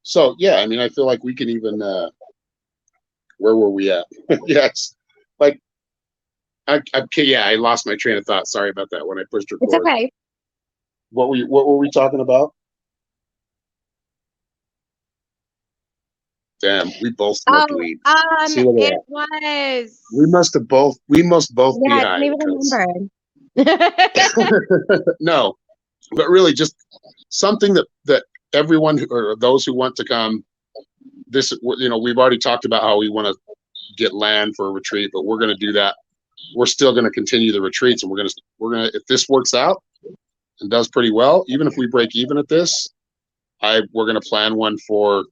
So yeah, I mean, I feel like we can even. Where were we at? Yes, like okay, yeah, I lost my train of thought. Sorry about that when I pushed It's record. okay. What were we talking about? Damn, we both smoked Oh, weed. See, look it at that. was. We must both Yeah, be I don't high even because remember. no, but really just something that everyone or those who want to come. This, we've already talked about how we want to get land for a retreat, but we're going to do that. We're still going to continue the retreats, and we're gonna if this works out and does pretty well, even if we break even at this, we're going to plan one for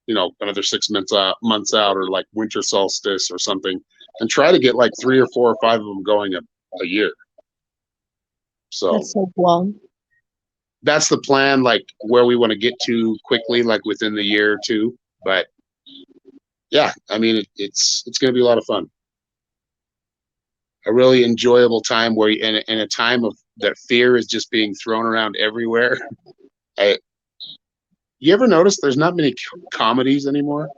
another 6 months out, or like winter solstice or something, and try to get like 3 or 4 or 5 of them going a year. So That's so cool. that's the plan, like where we want to get to quickly, like within the year or two. But yeah, I mean, it's going to be a lot of fun. A really enjoyable time where in a time of that fear is just being thrown around everywhere. I, you ever notice there's not many comedies anymore,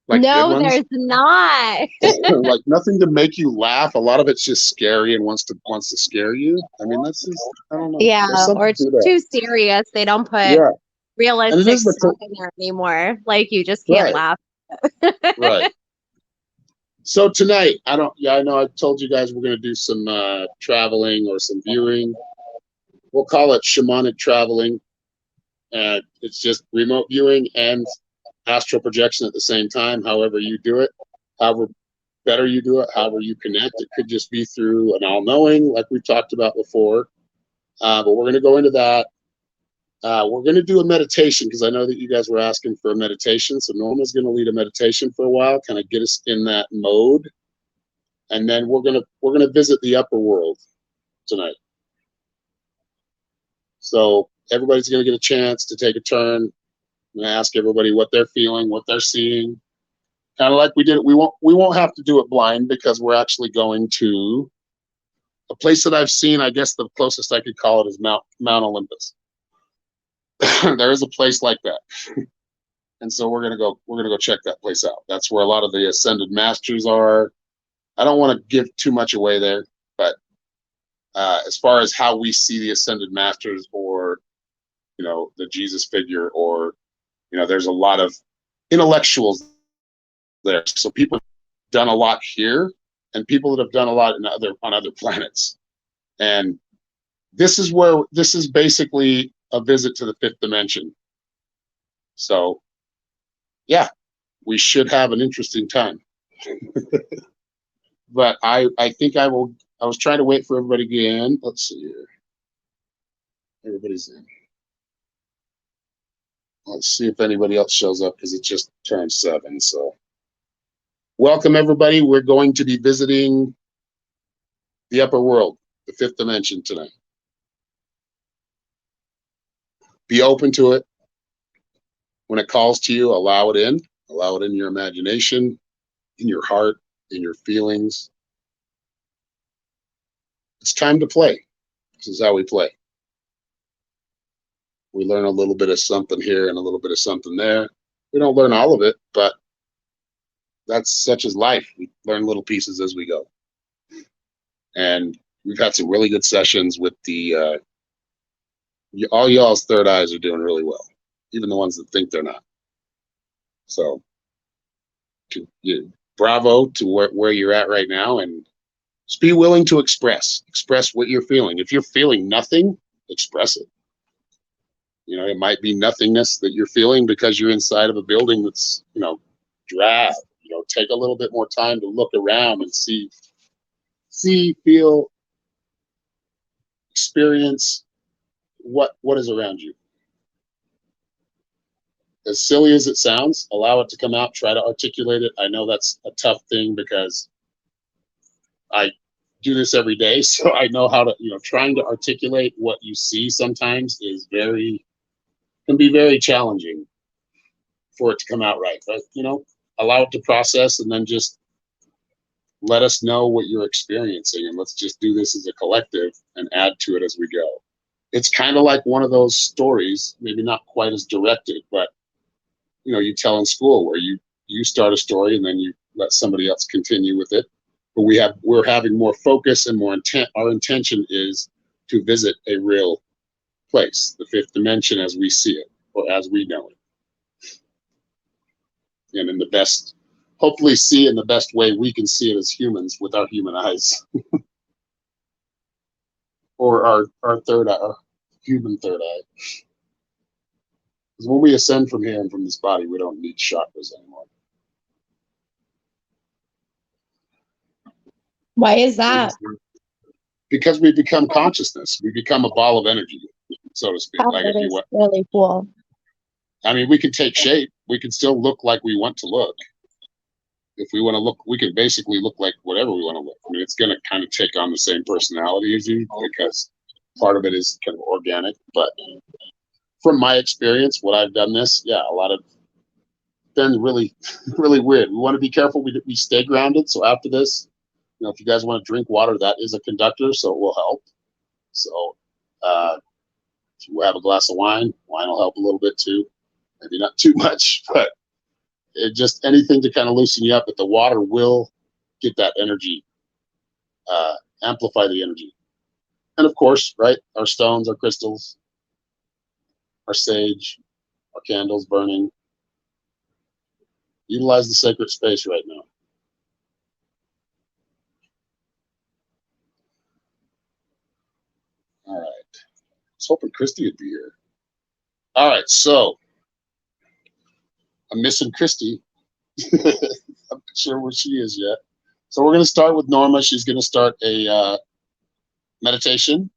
like good No, ones? there's not. Like nothing to make you laugh. A lot of it's just scary and wants to scare you. I mean, that's just, I don't know. There's Yeah, or something it's to that. too serious. They don't put Yeah, and it realistic is stuff in there anymore. Like you just can't right, laugh. right. So tonight, I don't. Yeah, I know. I told you guys we're going to do some traveling or some viewing. We'll call it shamanic traveling. It's just remote viewing and astral projection at the same time. However you do it, however better you do it, however you connect. It could just be through an all-knowing, like we talked about before. But we're going to go into that. We're going to do a meditation because I know that you guys were asking for a meditation. So Norma's going to lead a meditation for a while, kind of get us in that mode, and then we're gonna visit the upper world tonight. So everybody's going to get a chance to take a turn. I'm going to ask everybody what they're feeling, what they're seeing, kind of like we did. We won't have to do it blind because we're actually going to a place that I've seen. I guess the closest I could call it is Mount Olympus. There is a place like that, and so we're gonna go check that place out. That's where a lot of the ascended masters are. I don't want to give too much away there, but as far as how we see the ascended masters, or the Jesus figure, or there's a lot of intellectuals there. So people have done a lot here, and people that have done a lot on other planets. And this is basically a visit to the fifth dimension. So yeah, we should have an interesting time. But I think I will. I was trying to wait for everybody to get in. Let's see here. Everybody's in. Let's see if anybody else shows up because it just turned 7. So welcome everybody. We're going to be visiting the upper world, the fifth dimension tonight. Be open to it. When it calls to you, allow it in. Allow it in your imagination, in your heart, in your feelings. It's time to play. This is how we play. We learn a little bit of something here and a little bit of something there. We don't learn all of it, but that's such as life. We learn little pieces as we go. And we've had some really good sessions with all y'all's third eyes are doing really well, even the ones that think they're not. So bravo to where you're at right now, and just be willing to express what you're feeling. If you're feeling nothing, express it. It might be nothingness that you're feeling because you're inside of a building that's drab. Take a little bit more time to look around and see, feel, experience what is around you. As silly as it sounds, allow it to come out. Try to articulate it. I know that's a tough thing because I do this every day, so I know how to. Trying to articulate what you see sometimes can be very challenging for it to come out right. But allow it to process, and then just let us know what you're experiencing, and let's just do this as a collective and add to it as we go. It's kind of like one of those stories, maybe not quite as directed, but you tell in school, where you start a story and then you let somebody else continue with it. But we're having more focus and more intent. Our intention is to visit a real place, the fifth dimension as we see it, or as we know it, and in the best, hopefully see it in the best way we can see it as humans with our human eyes, or our third eye, our human third eye. Because when we ascend from here and from this body, we don't need chakras anymore. Why is that? Because we become consciousness. We become a ball of energy, so to speak. Oh, Like that if you is want, really cool. I mean, we can take shape. We can still look like we want to look. If we want to look, we can basically look like whatever we want to look. I mean, it's going to kind of take on the same personality as you, because part of it is kind of organic. But from my experience, what I've done this, yeah, a lot of been really, really weird. We want to be careful. We stay grounded. So after this, if you guys want to drink water, that is a conductor, so it will help. So if you have a glass of wine will help a little bit too. Maybe not too much, but just anything to kind of loosen you up. But the water will get that energy, amplify the energy. And of course, right, our stones, our crystals, our sage, our candles burning. Utilize the sacred space right now. All right. I was hoping Christy would be here. All right, so I'm missing Christy. I'm not sure where she is yet. So we're going to start with Norma. She's going to start a meditation.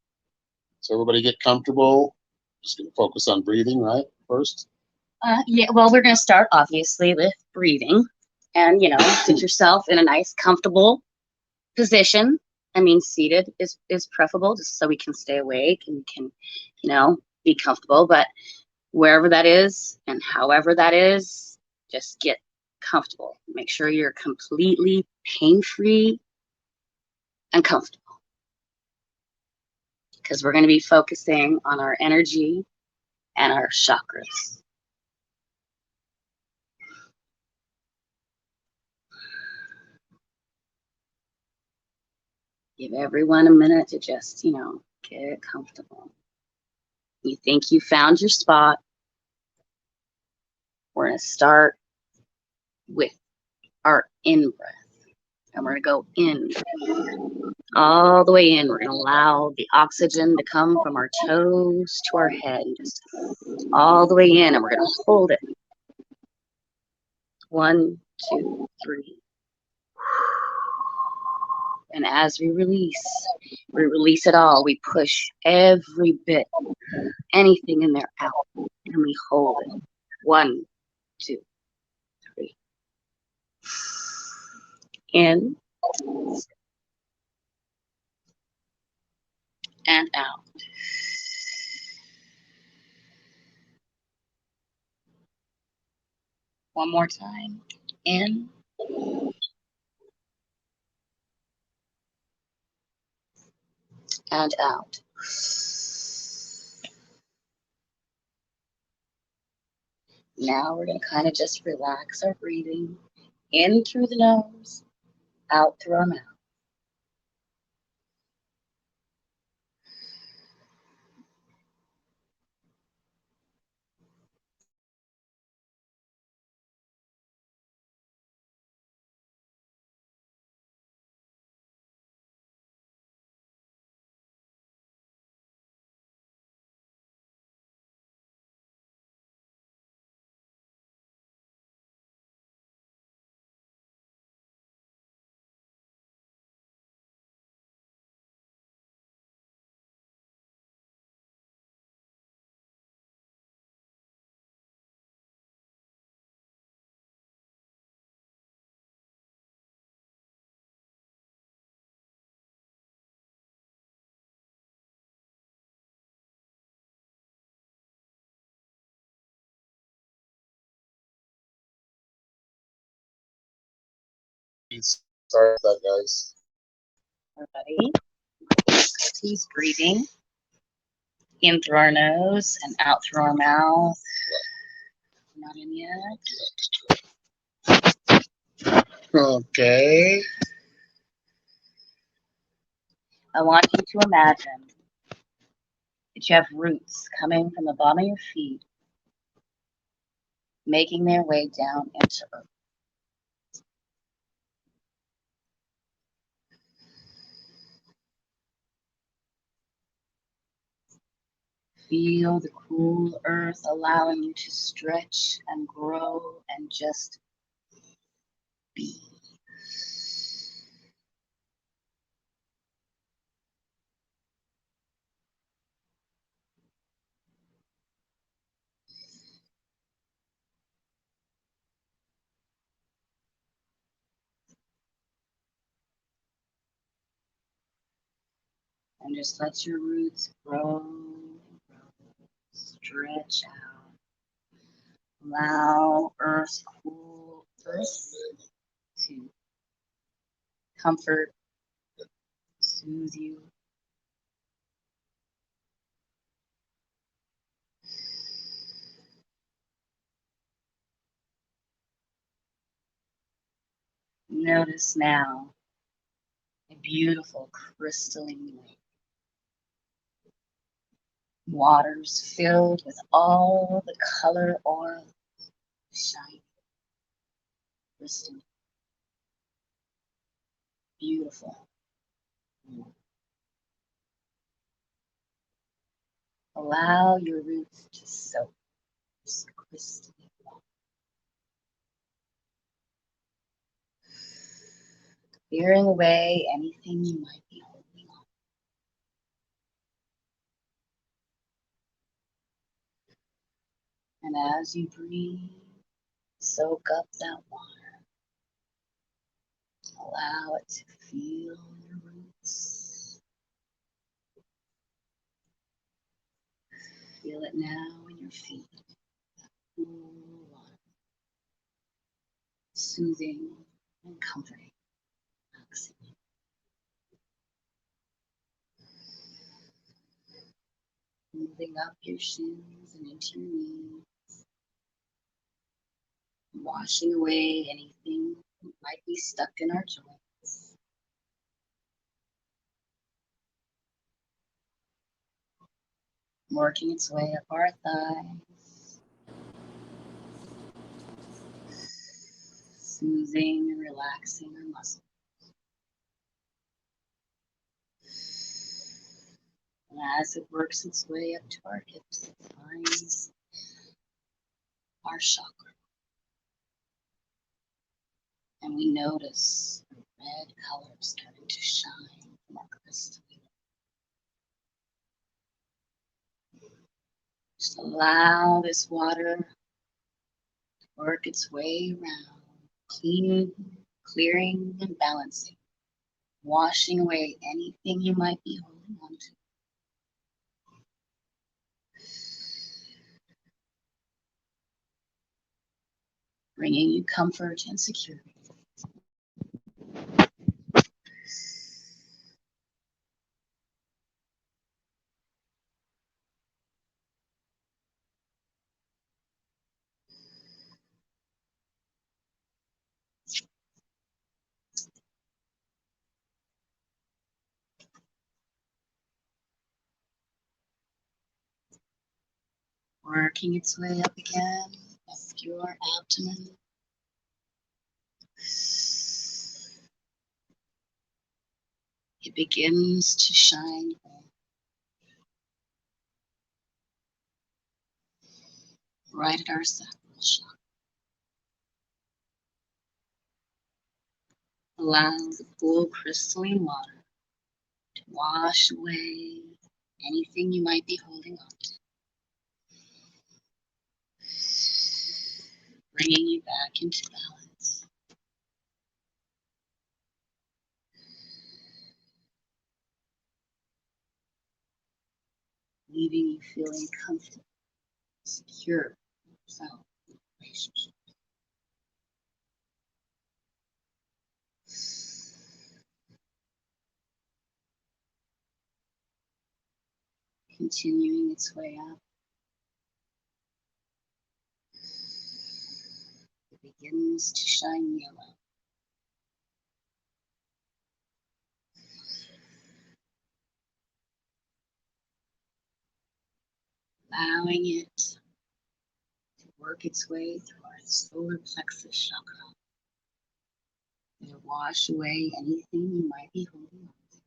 So everybody get comfortable. Just going to focus on breathing, right, first? Yeah, well, we're going to start, obviously, with breathing. And, sit yourself in a nice, comfortable position. I mean, seated is preferable, just so we can stay awake and we can, be comfortable. But wherever that is and however that is, just get comfortable. Make sure you're completely pain-free and comfortable. Because we're going to be focusing on our energy and our chakras. Give everyone a minute to just, get comfortable. You think you found your spot. We're going to start with our in breath. And we're going to go in, all the way in. We're going to allow the oxygen to come from our toes to our head, just all the way in. And we're going to hold it. 1, 2, 3. And as we release it all. We push every bit, anything in there out, and we hold it. 1, 2, 3. In and out. One more time. In and out. Now we're going to kind of just relax our breathing. In through the nose, out through our mouth. Sorry about that, guys. Everybody, he's breathing in through our nose and out through our mouth. Not in yet. Okay. I want you to imagine that you have roots coming from the bottom of your feet, making their way down into earth. Feel the cool earth allowing you to stretch and grow and just be. And just let your roots grow and grow. Stretch out. Allow cool earth to comfort, soothe you. Notice now a beautiful crystalline lake. Waters filled with all the color oil, shiny, crystal, beautiful. Allow your roots to soak this crystal water, clearing away anything you might be holding on. And as you breathe, soak up that water. Allow it to feel your roots. Feel it now in your feet. Cool water, soothing and comforting. Relaxing. Moving up your shins and into your knees. Washing away anything that might be stuck in our joints. Working its way up our thighs. Soothing and relaxing our muscles. And as it works its way up to our hips, it finds our chakra. And we notice the red color starting to shine from our crystal. Just allow this water to work its way around, cleaning, clearing, and balancing, washing away anything you might be holding on to. Bringing you comfort and security. Working its way up again, up your abdomen. It begins to shine right at our sacral chakra. Allow the cool crystalline water to wash away anything you might be holding on to. Bringing you back into balance. Leaving you feeling comfortable, secure in yourself, in relationship. Continuing its way up. begins to shine yellow. Allowing it to work its way through our solar plexus chakra. To wash away anything you might be holding on to.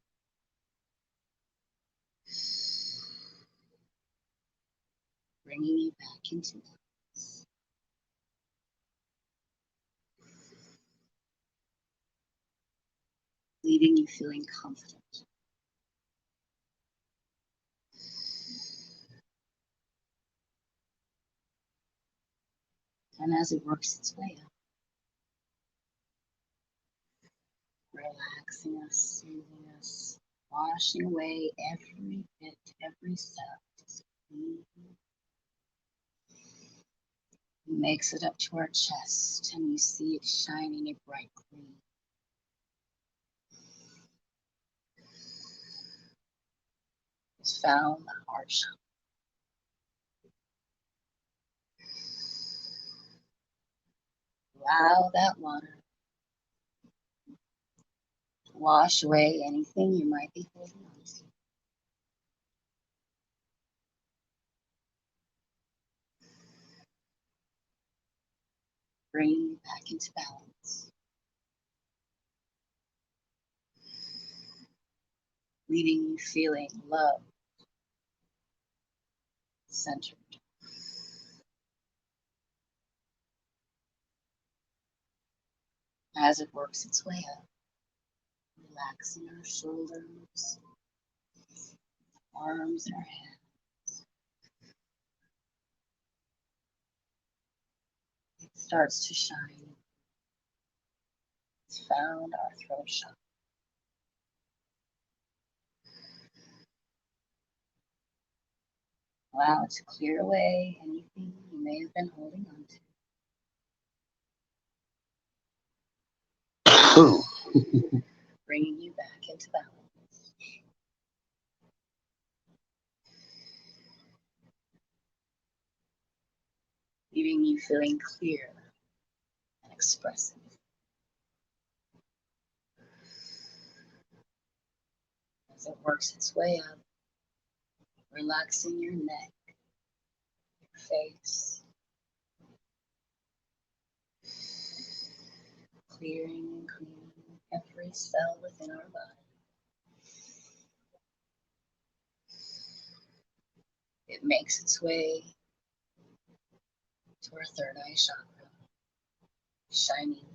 Bringing you back into balance. Leaving you feeling confident. And as it works its way up, relaxing us, soothing us, washing away every bit, every cell. Makes it up to our chest, and you see it shining a bright green. It's found the heart chakra. Allow that water to wash away anything you might be holding on to. Bring you back into balance. Leaving you feeling love, centered. As it works its way up, relaxing our shoulders, arms, and our hands. It starts to shine. It's found our throat chakra. Allow it to clear away anything you may have been holding on to. Bringing you back into balance. Leaving you feeling clear and expressive. As it works its way up, relaxing your neck, your face, clearing and cleaning every cell within our body. It makes its way to our third eye chakra, shining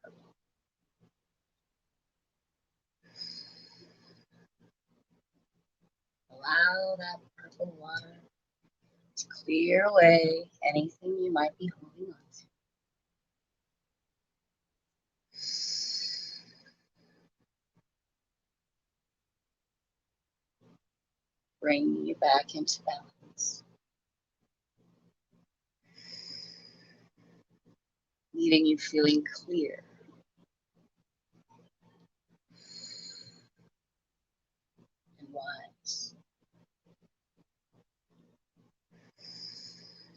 purple. Allow that purple water to clear away anything you might be holding on to. Bringing you back into balance. Leaving you feeling clear. And wise.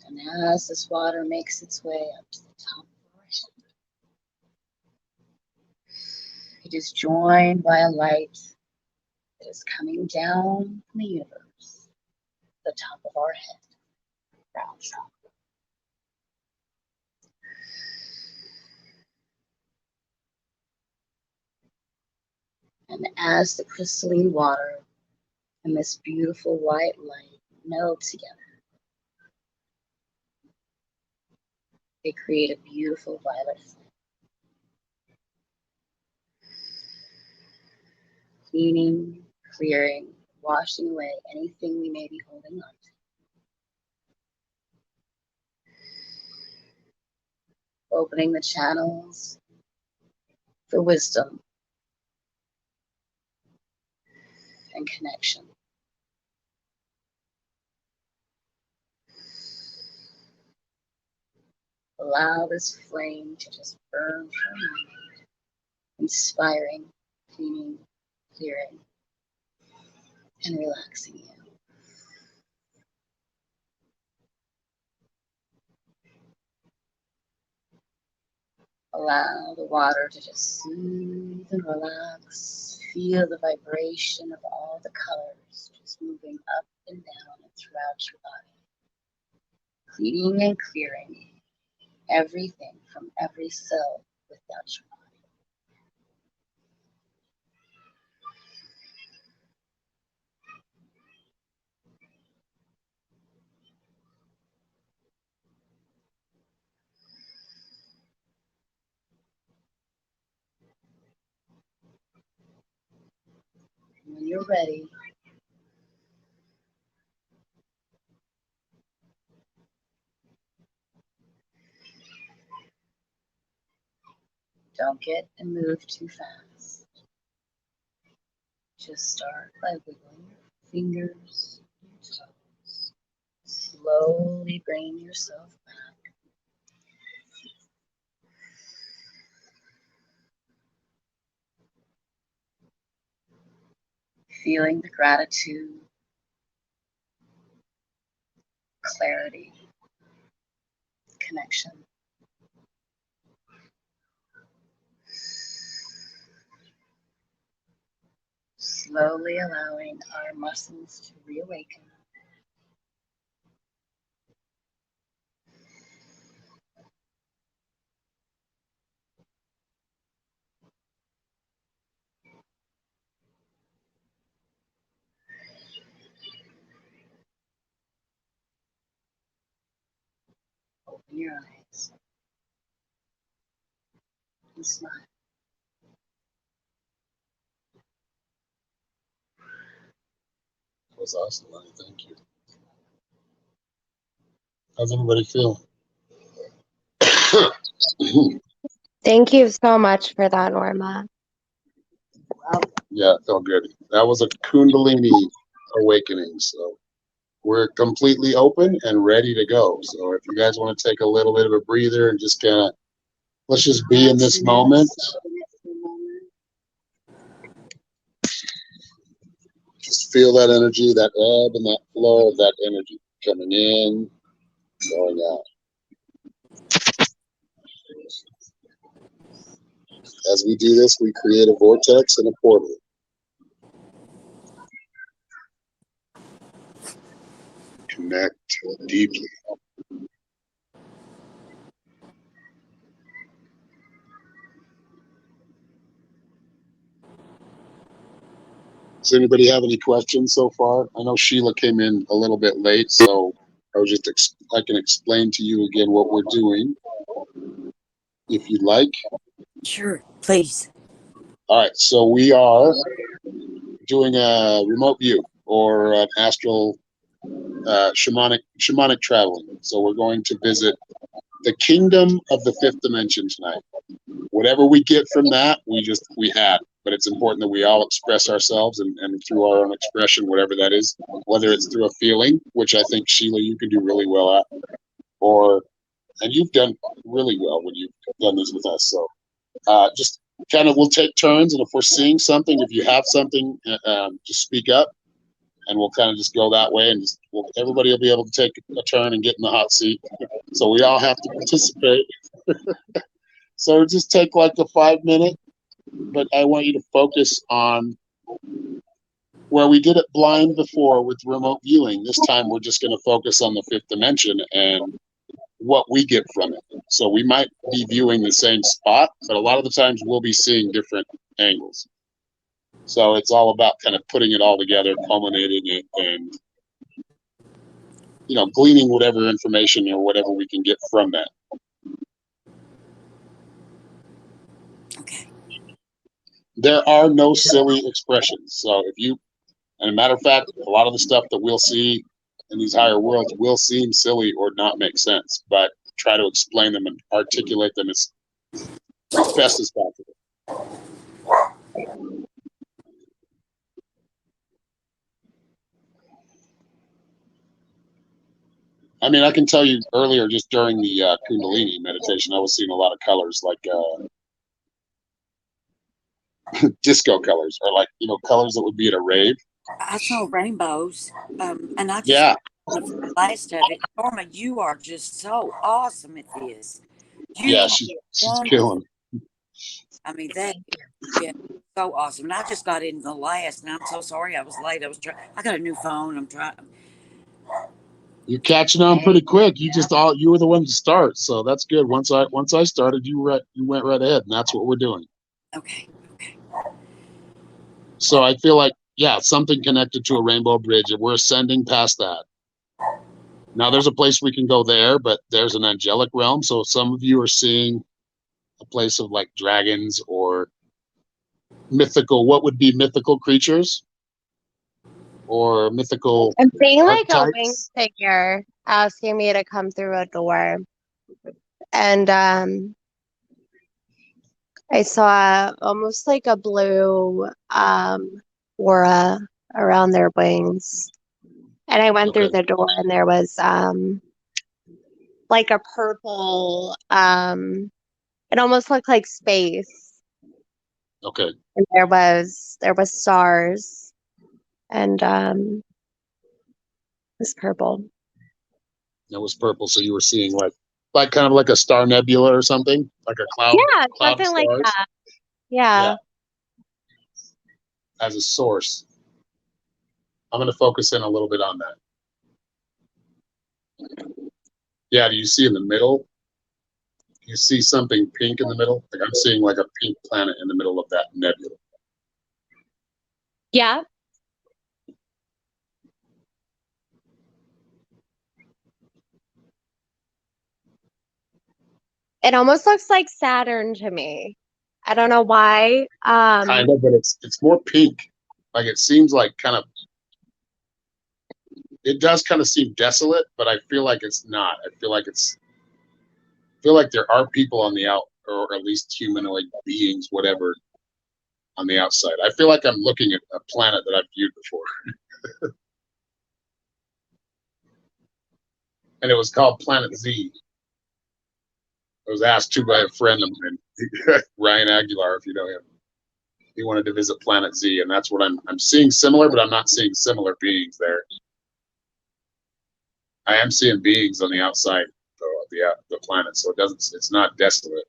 And as this water makes its way up to the top of our head, it is joined by a light that is coming down from the universe, the top of our head, crown chakra. And as the crystalline water and this beautiful white light meld together, they create a beautiful violet flame. Cleaning, clearing, washing away anything we may be holding on to. Opening the channels for wisdom and connection. Allow this flame to just burn for a moment, inspiring, cleaning, clearing, and relaxing you. Allow the water to just soothe and relax. Feel the vibration of all the colors just moving up and down and throughout your body. Cleaning and clearing everything from every cell without your body. When you're ready, don't get and move too fast. Just start by wiggling your fingers and your toes. Slowly bring yourself back. Feeling the gratitude, clarity, connection. Slowly allowing our muscles to reawaken. Open your eyes and smile. That was awesome, Lenny. Thank you. How's everybody feeling? Thank you so much for that, Norma. Yeah, it felt good. That was a Kundalini awakening. So we're completely open and ready to go. So if you guys want to take a little bit of a breather and just kind of, let's just be in this moment. Just feel that energy, that ebb and that flow of that energy coming in, going out. As we do this, we create a vortex and a portal. Connect deeply. Does anybody have any questions so far? I know Sheila came in a little bit late, so I was just I can explain to you again what we're doing, if you'd like. Sure, please. All right, so we are doing a remote view or an astral shamanic traveling. So we're going to visit the kingdom of the fifth dimension tonight. Whatever we get from that, we had. But it's important that we all express ourselves and through our own expression, whatever that is, whether it's through a feeling, which I think Sheila, you can do really well at, and you've done really well when you've done this with us. So just kind of we'll take turns, and if we're seeing something, if you have something, just speak up, and we'll kind of just go that way, and everybody will be able to take a turn and get in the hot seat. So we all have to participate. So just take like a 5-minute, but I want you to focus on where we did it blind before with remote viewing. This time we're just going to focus on the fifth dimension and what we get from it. So we might be viewing the same spot, but a lot of the times we'll be seeing different angles. So it's all about kind of putting it all together, culminating it, and gleaning whatever information or whatever we can get from that. Okay. There are no silly expressions. So and a matter of fact, a lot of the stuff that we'll see in these higher worlds will seem silly or not make sense, but try to explain them and articulate them as best as possible. I mean, I can tell you earlier, just during the Kundalini meditation, I was seeing a lot of colors, like disco colors, or like colors that would be at a rave. I saw rainbows, and I just Yeah. the last of it. Norma, you are just so awesome at this. Yeah, are she's wonderful. killing. I mean, that yeah, so awesome. And I just got in the last, and I'm so sorry I was late. I got a new phone. I'm trying. You're catching on pretty quick. You were the one to start, so that's good. Once I started, you went right ahead, and that's what we're doing. Okay. Okay. So I feel like, yeah, something connected to a rainbow bridge, and we're ascending past that. Now there's a place we can go there, but there's an angelic realm. So some of you are seeing a place of like dragons or mythical. What would be mythical creatures or mythical I'm seeing like a winged archetypes? figure asking me to come through a door. And I saw almost like a blue aura around their wings. And I went through Okay. the door and there was like a purple it almost looked like space. Okay. And there was stars and it was purple. It was purple, so you were seeing like kind of like a star nebula or something, like a cloud Yeah, of something like stars. that. Yeah. As a source. I'm going to focus in a little bit on that. Yeah, do you see in the middle? You see something pink in the middle? Like I'm seeing like a pink planet in the middle of that nebula. Yeah. It almost looks like Saturn to me. I don't know why. Kind of, but it's more pink. Like it seems like kind of, it does kind of seem desolate, but I feel like it's not. I feel like there are people on the out, or at least humanoid beings, whatever, on the outside. I feel like I'm looking at a planet that I've viewed before. And it was called Planet Z. I was asked to by a friend of mine, Ryan Aguilar, if you know him. He wanted to visit Planet Z, and that's what I'm seeing similar, but I'm not seeing similar beings there. I am seeing beings on the outside though, of the planet, so it's not desolate,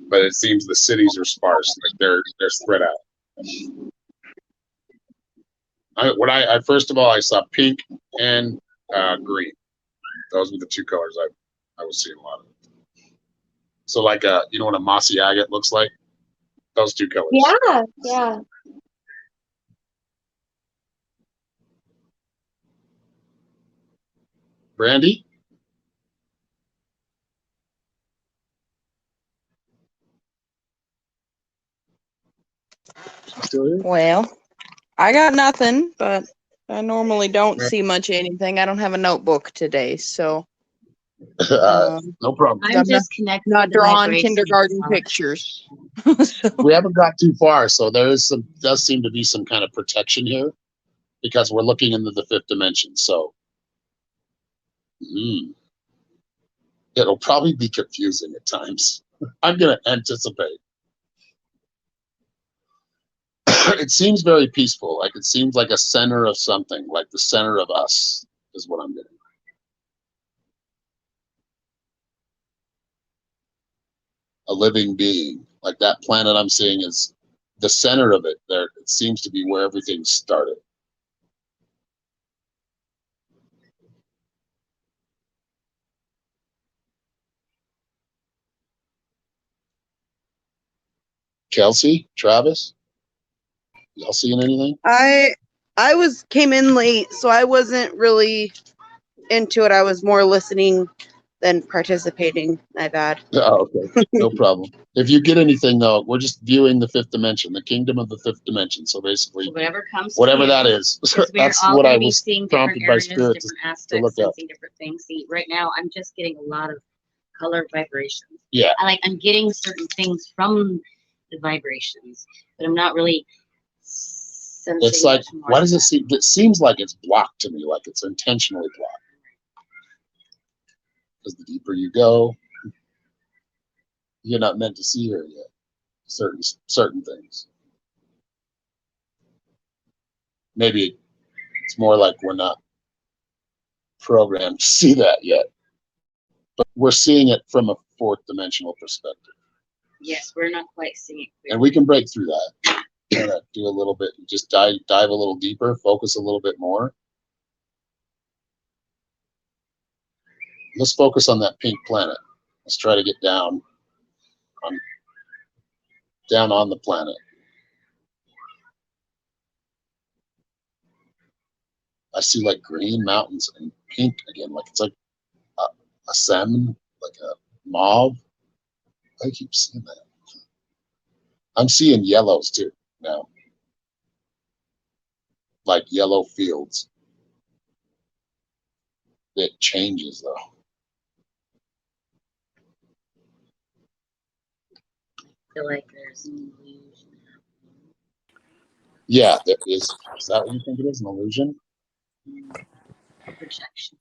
but it seems the cities are sparse, like they're spread out. I first of all, I saw pink and green. Those were the two colors I was seeing a lot of. So like you know what a mossy agate looks like? Those two colors. Yeah, yeah. Brandy? Still here? Well, I got nothing, but I normally don't see much of anything. I don't have a notebook today, so No problem. I'm I'm just connected not to the drawing vibration kindergarten of- pictures. So, We haven't got too far, so does seem to be some kind of protection here because we're looking into the fifth dimension. So it'll probably be confusing at times. I'm going to anticipate. It seems very peaceful. Like it seems like a center of something, like the center of us is what I'm getting. A living being, like that planet I'm seeing is the center of it. There, it seems to be where everything started. Kelsey, Travis, y'all seeing anything? I came in late, so I wasn't really into it. I was more listening than participating. My bad. Oh, okay, no problem. If you get anything though, we're just viewing the fifth dimension, the kingdom of the fifth dimension. So basically, whatever comes to whatever you, that is, because we're that's all what going I to be was seeing different prompted by areas, spirit different to aspects, look up. sensing different things. See, right now I'm just getting a lot of color vibrations. Yeah. I'm getting certain things from the vibrations, but I'm not really sensing. It's like, much more why does than it seem? It seems like it's blocked to me, like it's intentionally blocked. Because the deeper you go, you're not meant to see her yet. Certain things. Maybe it's more like we're not programmed to see that yet, but we're seeing it from fourth dimensional perspective. Yes, we're not quite seeing it And clearly. we can break through that. Do a little bit, just dive a little deeper, focus a little bit more. Let's focus on that pink planet. Let's try to get down on the planet. I see like green mountains and pink again, like it's like a salmon, like a mauve. I keep seeing that. I'm seeing yellows too now, like yellow fields. It changes though. I feel like there's an illusion, Yeah, there is. Is that what you think it is? An illusion? a projection.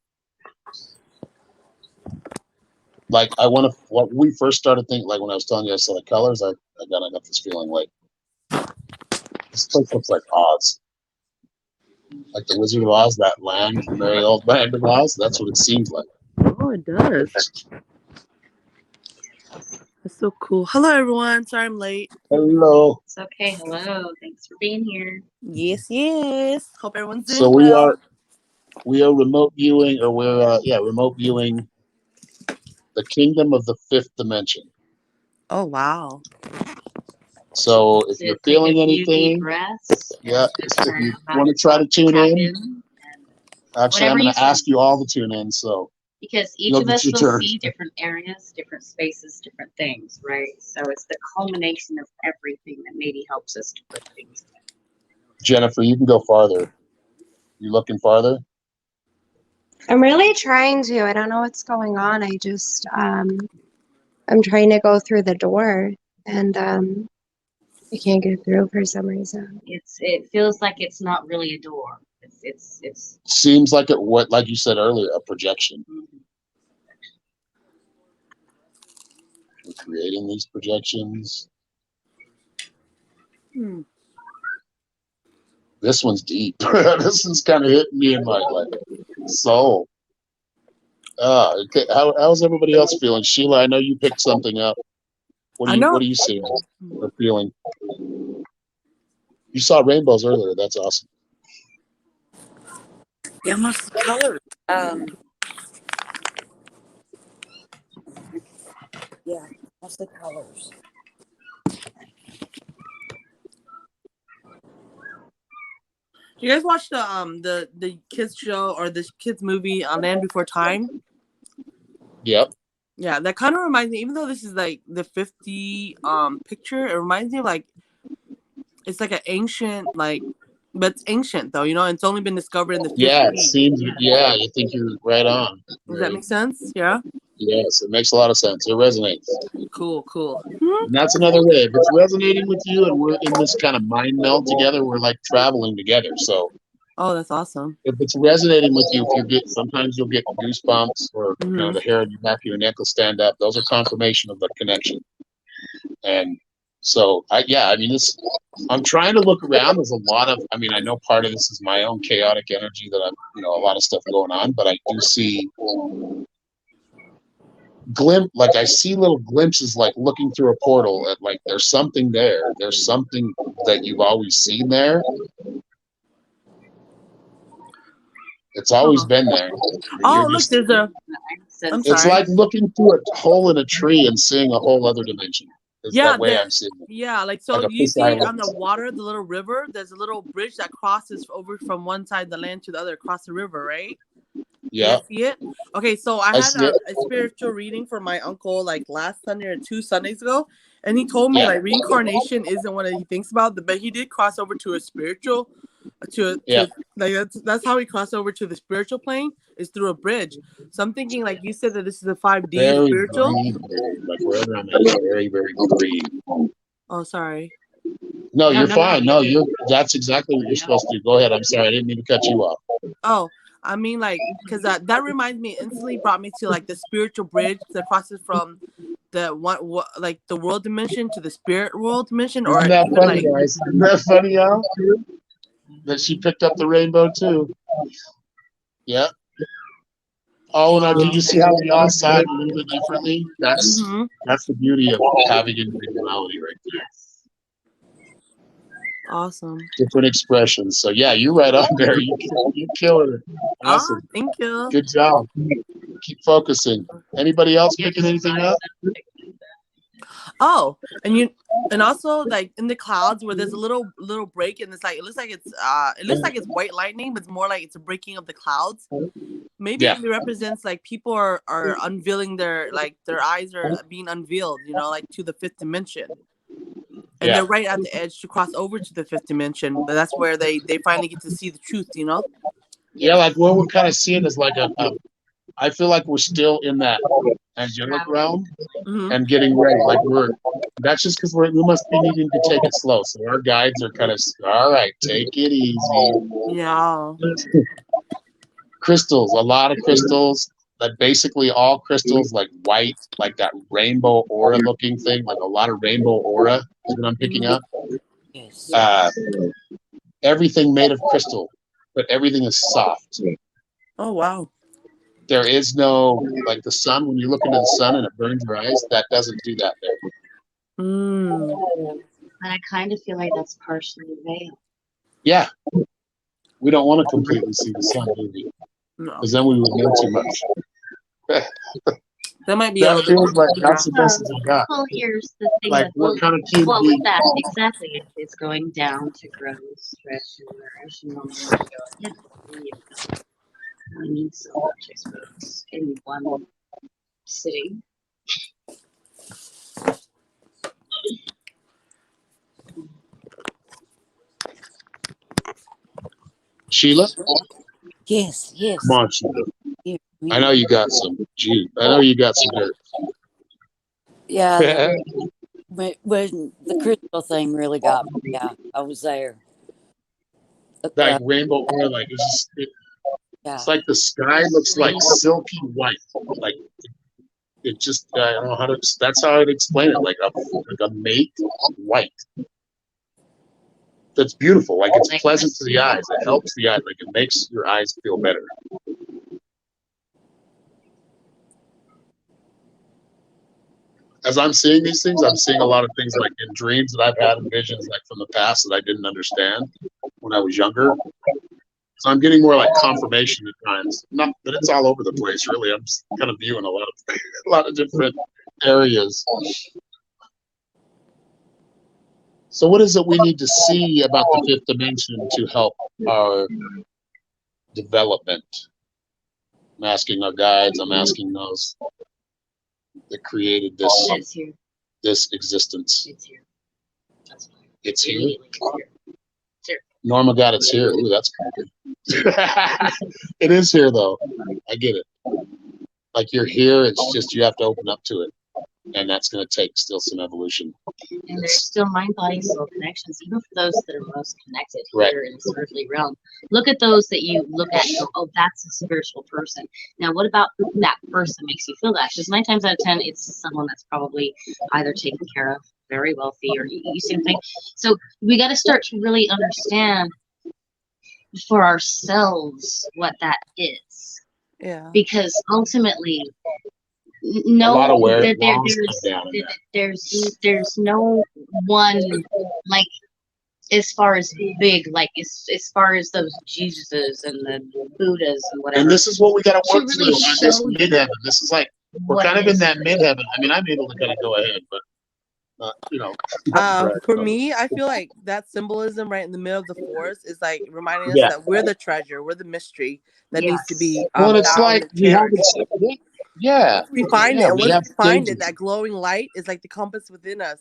Like I want to. What we first started thinking, like when I was telling you I saw the colors, I got this feeling like this place looks like Oz, like the Wizard of Oz, that land, the merry old land of Oz. That's what it seems like. Oh, it does. That's so cool. Hello, everyone. Sorry I'm late. Hello. It's okay. Hello. Thanks for being here. Yes, yes. Hope everyone's doing So well. we are remote viewing, or we're remote viewing the kingdom of the fifth dimension. Oh, wow. So if So you're take feeling a few deep anything, breaths. yeah, Just if you allow want to try to yourself tune tap in, and actually, I'm whatever going you to ask you all to tune in. So because each you'll of get us your will turn. see different areas, different spaces, different things, right? So it's the culmination of everything that maybe helps us to put things together. Jennifer, you can go farther. You looking farther? I'm really trying to. I don't know what's going on. I just I'm trying to go through the door and I can't get through for some reason. It feels like it's not really a door. It's Seems like it. What, like you said earlier, a projection. We're creating these projections. Hmm. This one's deep. This one's kind of hitting me in my soul. Okay. How's everybody else feeling? Sheila, I know you picked something up. What I are know. you seeing or feeling? You saw rainbows earlier. That's awesome. Yeah, what's the color? Yeah, what's the colors? Do you guys watch the kids show or the kids movie Land Before Time? Yep. Yeah, that kind of reminds me. Even though this is like the 50 picture, it reminds me of like it's like an ancient but it's ancient though. You know, it's only been discovered in the 50s. Yeah, it seems. Yeah, you think you're right on. Does that make sense? Yeah. Yes, it makes a lot of sense. It resonates. Cool. And that's another way. If it's resonating with you and we're in this kind of mind meld together, we're like traveling together. So Oh, that's awesome. if it's resonating with you, sometimes you'll get goosebumps or the hair on your back of your neck will stand up. Those are confirmation of the connection. And so I'm trying to look around. There's a lot of, I know part of this is my own chaotic energy that I'm, a lot of stuff going on, but I do see I see little glimpses, like looking through a portal at like there's something there. There's something that you've always seen there. It's always been there. Oh, look, there's a. I'm It's sorry. like looking through a hole in a tree and seeing a whole other dimension. Is that way I'm seeing it. Yeah, like so Like a you see fisheye on the lens. water, the little river, there's a little bridge that crosses over from one side of the land to the other across the river, right? Yeah. Can you see it? Okay, so I I had see it. a spiritual reading for my uncle like last Sunday or 2 Sundays ago, and he told me Yeah. like reincarnation isn't what he thinks about, but he did cross over to a spiritual, like that's how he crossed over to the spiritual plane is through a bridge. So I'm thinking like you said that this is a 5D Very spiritual. green, like wherever I'm at, very, very green. Oh, sorry. No, you're fine. No, that's exactly what you're supposed to do. Go ahead. I'm sorry. I didn't mean to cut you off. Oh, I mean, like, because that reminds me, instantly brought me to like the spiritual bridge that crosses from the like the world dimension to the spirit world dimension, or Isn't that even funny, like, guys? Isn't that funny, Al? That she picked up the rainbow too. Yeah. Oh, now do Wow. you see how we all saw it a little bit differently? Mm-hmm. That's the beauty of having individuality right there. Yes. Awesome. Different expressions. So yeah, you're right on there. You killing it. Awesome. Thank you. Good job. Keep focusing. Anybody else picking anything up? Oh, and also like in the clouds where there's a little break and it's like it looks like it's white lightning, but it's more like it's a breaking of the clouds. Maybe Yeah. it represents like people are unveiling their eyes are being unveiled, like to the fifth dimension. And Yeah. they're right at the edge to cross over to the fifth dimension. But that's where they finally get to see the truth, Yeah, like what we're kind of seeing is like I feel like we're still in that angelic realm Mm-hmm. and getting ready. Like that's just because we must be needing to take it slow. So our guides are kind of, all right, take it easy. Yeah. Crystals, a lot of crystals, like basically all crystals, like white, like that rainbow aura looking thing, like a lot of rainbow aura is what I'm picking up. Yes. Everything made of crystal, but everything is soft. Oh wow. There is no, like the sun, when you look into the sun and it burns your eyes, that doesn't do that there. Mm. And I kind of feel like that's partially veiled. Yeah. We don't want to completely see the sun, do we? No. Because then we would know too much. That might be That a little feels bit. like that's the message I got. Well, here's the thing. Like, what kind of cube well, do with you- that, exactly. It's going down to grow, stretch, and nourish, and then when you go ahead, I mean, so much, I suppose, in one sitting. Sheila? Yes. Come on, Sheila. Here, I know you got some juice. I know you got some dirt. Yeah. When the crystal thing really got me, yeah, I was there. Like rainbow aura, like Yeah. it's like the sky looks like silky white. Like it just I don't know how to. That's how I'd explain it. Like a mate white. That's beautiful. Like it's pleasant to the eyes. It helps the eyes. Like it makes your eyes feel better. As I'm seeing these things, I'm seeing a lot of things like in dreams that I've had and visions like from the past that I didn't understand when I was younger. So I'm getting more like confirmation at times. Not that it's all over the place, really. I'm just kind of viewing a lot of different areas. So what is it we need to see about the fifth dimension to help our development? I'm asking our guides, I'm asking those that created It's here. this existence. It's here. That's fine. It's here. Immediately, it's here. Norma got it's here. Ooh, that's creepy. It is here though. I get it. Like you're here, it's just you have to open up to it. And that's going to take still some evolution. And there's still mind body soul connections, even for those that are most connected Right. here in this earthly realm. Look at those that you look at and go, oh, that's a spiritual person. Now, what about that person makes you feel that? Because 9 times out of 10, it's someone that's probably either taken care of, very wealthy, or you see the thing. So we got to start to really understand for ourselves what that is. Yeah. Because ultimately, A lot of no, down. there's no one like as far as big, like as far as those Jesuses and the Buddhas and whatever. And this is what we got to work To really through on this show you midheaven. This is like we're what kind of it in is. that midheaven. I mean, I'm able to kind of go ahead, but For me, I feel like that symbolism right in the middle of the forest is like reminding us Yeah. that we're the treasure, we're the mystery that needs to Yes. be Well, it's found like and we have cherished. yeah. Once we find Yeah, it, and we once have we find things- it, that glowing light is like the compass within us,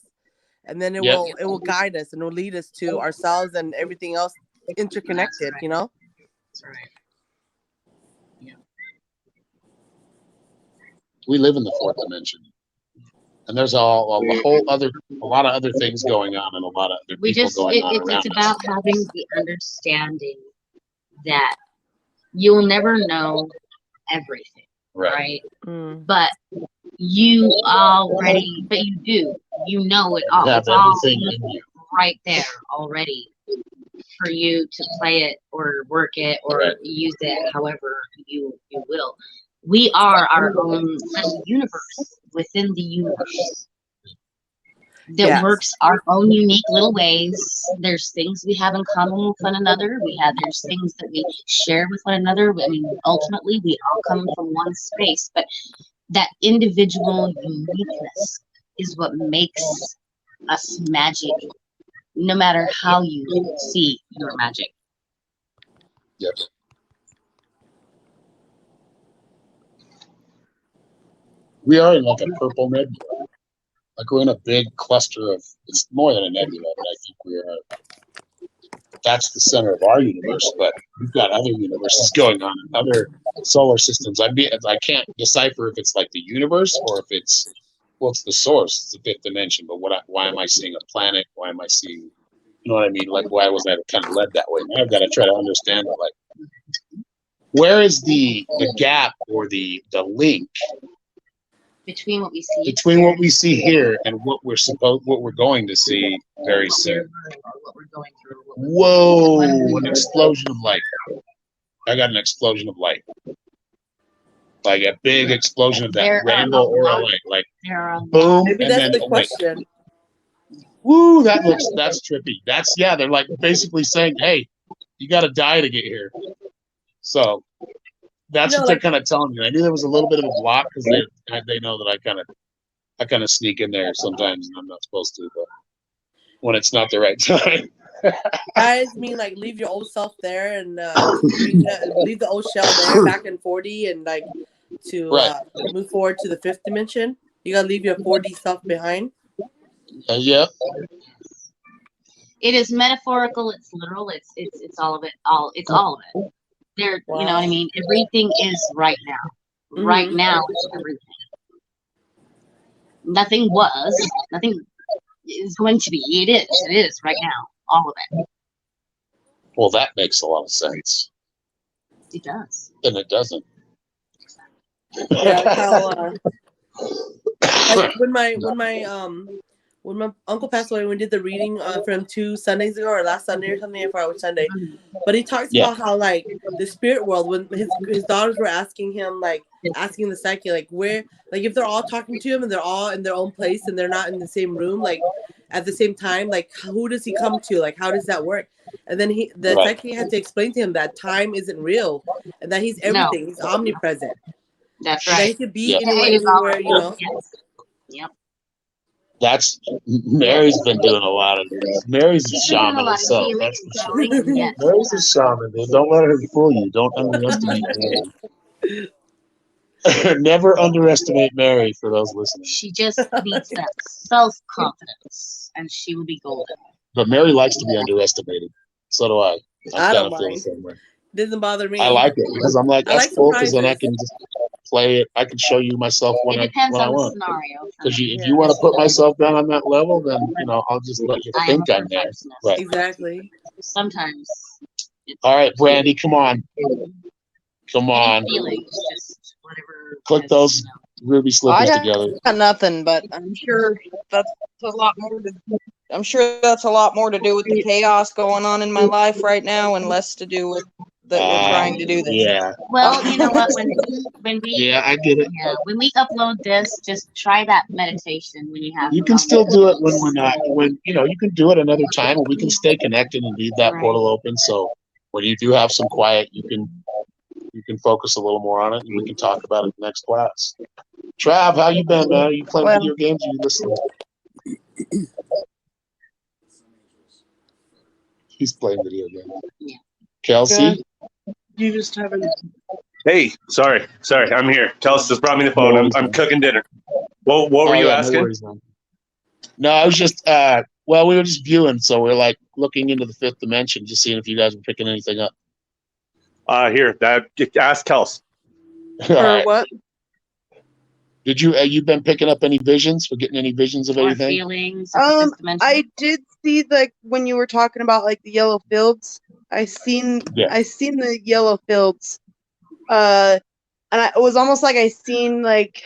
and then it Yep. will guide us and will lead us to ourselves and everything else interconnected. That's You know. That's right. We live in the fourth dimension, and there's a lot of other things going on, and a lot of other We people just going on it's around about us. having the understanding that you'll never know everything, right? Mm. But you do. You know it all. You have It's all everything in you. right there already for you to play it or work it or Right. use it however you will. We are our own little universe within the universe that Yes. works our own unique little ways. There's things we have in common with one another. There's things that we share with one another. I mean, ultimately, we all come from one space, but that individual uniqueness is what makes us magic, no matter how you see your magic. Yes. We are in like a purple nebula. Like we're in a big cluster of, it's more than a nebula, but I think that's the center of our universe, but we've got other universes going on in other solar systems. I can't decipher if it's like the universe or if it's the source, it's the fifth dimension, but why am I seeing a planet? Why am I seeing, you know what I mean? Like, why was I kind of led that way? Now I've got to try to understand it. Like, where is the gap or the link Between what we see here and what we're going to see very soon? what we're going through. Whoa, an explosion of light. I got an explosion of light. Like a big explosion of that rainbow aura light. Like, boom. Maybe and that's then, the question. Woo, that's trippy. They're like basically saying, hey, you got to die to get here. So that's what they're kind of telling me. I knew there was a little bit of a block because they know that I kind of sneak in there sometimes and I'm not supposed to, but when it's not the right time. Guys mean like leave your old self there and leave the old shell there back in 4D and like to move forward to the fifth dimension. You gotta leave your 4D self behind. Yeah. It is metaphorical. It's literal. It's all of it. It's all of it. There, Wow. You know what I mean. Everything is right now. Mm-hmm. Right now, it's everything. Nothing is going to be. It is. It is right now. All of it. Well, that makes a lot of sense. It does. And it doesn't. Yeah, how like when my uncle passed away, we did the reading from 2 Sundays ago or last Sunday or something. I forgot which Sunday. But he talks about how like the spirit world, when his daughters were asking him, like asking the psyche, like where, like if they're all talking to him and they're all in their own place and they're not in the same room, like at the same time, like who does he come to? Like how does that work? And then the psyche had to explain to him that time isn't real and that he's everything. No. He's omnipresent. That's right. That he could be anywhere, you know. Yes. Yep. That's Mary's been doing a lot of this. Mary's a shaman herself. That's for sure. Yes. Mary's a shaman, man. Don't let her fool you. Don't underestimate Mary. Never underestimate Mary for those listening. She just needs that self-confidence and she will be golden. But Mary likes to be underestimated. So do I. I kind don't of feel the mind. same way. Doesn't bother me. I like it because I'm like, that's like cool because then I surprises. can just play it. I can show you myself when I want. Scenario. Because if you want to put myself down on that level, then I'll just let you think I'm there. Right. Exactly. Sometimes. All right, Brandy, come on. Come on. Feelings, just whatever. Click those ruby slippers I together. got nothing, but I'm sure that's a lot more. I'm sure that's a lot more to do with the chaos going on in my life right now, and less to do with that we're trying to do this. Yeah. Well, you know what? When we Yeah, I get it. Yeah, when we upload this, just try that meditation when you have. You can still do it when we're not. When you can do it another time, and we can stay connected and leave that portal open. So when you do have some quiet, you can focus a little more on it, and we can talk about it next class. Trav, how you been, man? Are you playing video games? Or you listening? He's playing video games. Yeah. Kelsey? You just haven't. Hey, sorry, I'm here. Kelsey just brought me the phone. I'm cooking dinner. What were you asking? No worries, man. No, I was just we were just viewing, so we're like looking into the fifth dimension, just seeing if you guys were picking anything up. Here, ask Kels. Right. What? Did you've been picking up any visions? Or getting any visions of anything? Feelings. I did see when you were talking about like the yellow fields. I seen the yellow fields. And it was almost like I seen like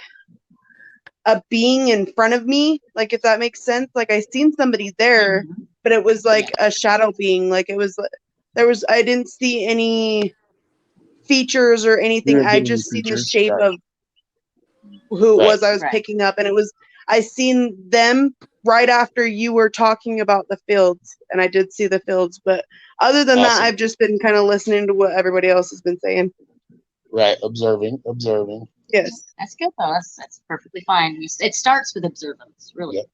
a being in front of me, like if that makes sense. Like I seen somebody there, but it was like a shadow being. Like it was I didn't see any features or anything. You didn't I get any just seen the features? shape Right. of who it was I was Right. picking up, and I seen them right after you were talking about the fields, and I did see the fields, but other than that, Awesome. I've just been kind of listening to what everybody else has been saying. Right. Observing. Yes. That's good though. That's perfectly fine. It starts with observance, really. Yep.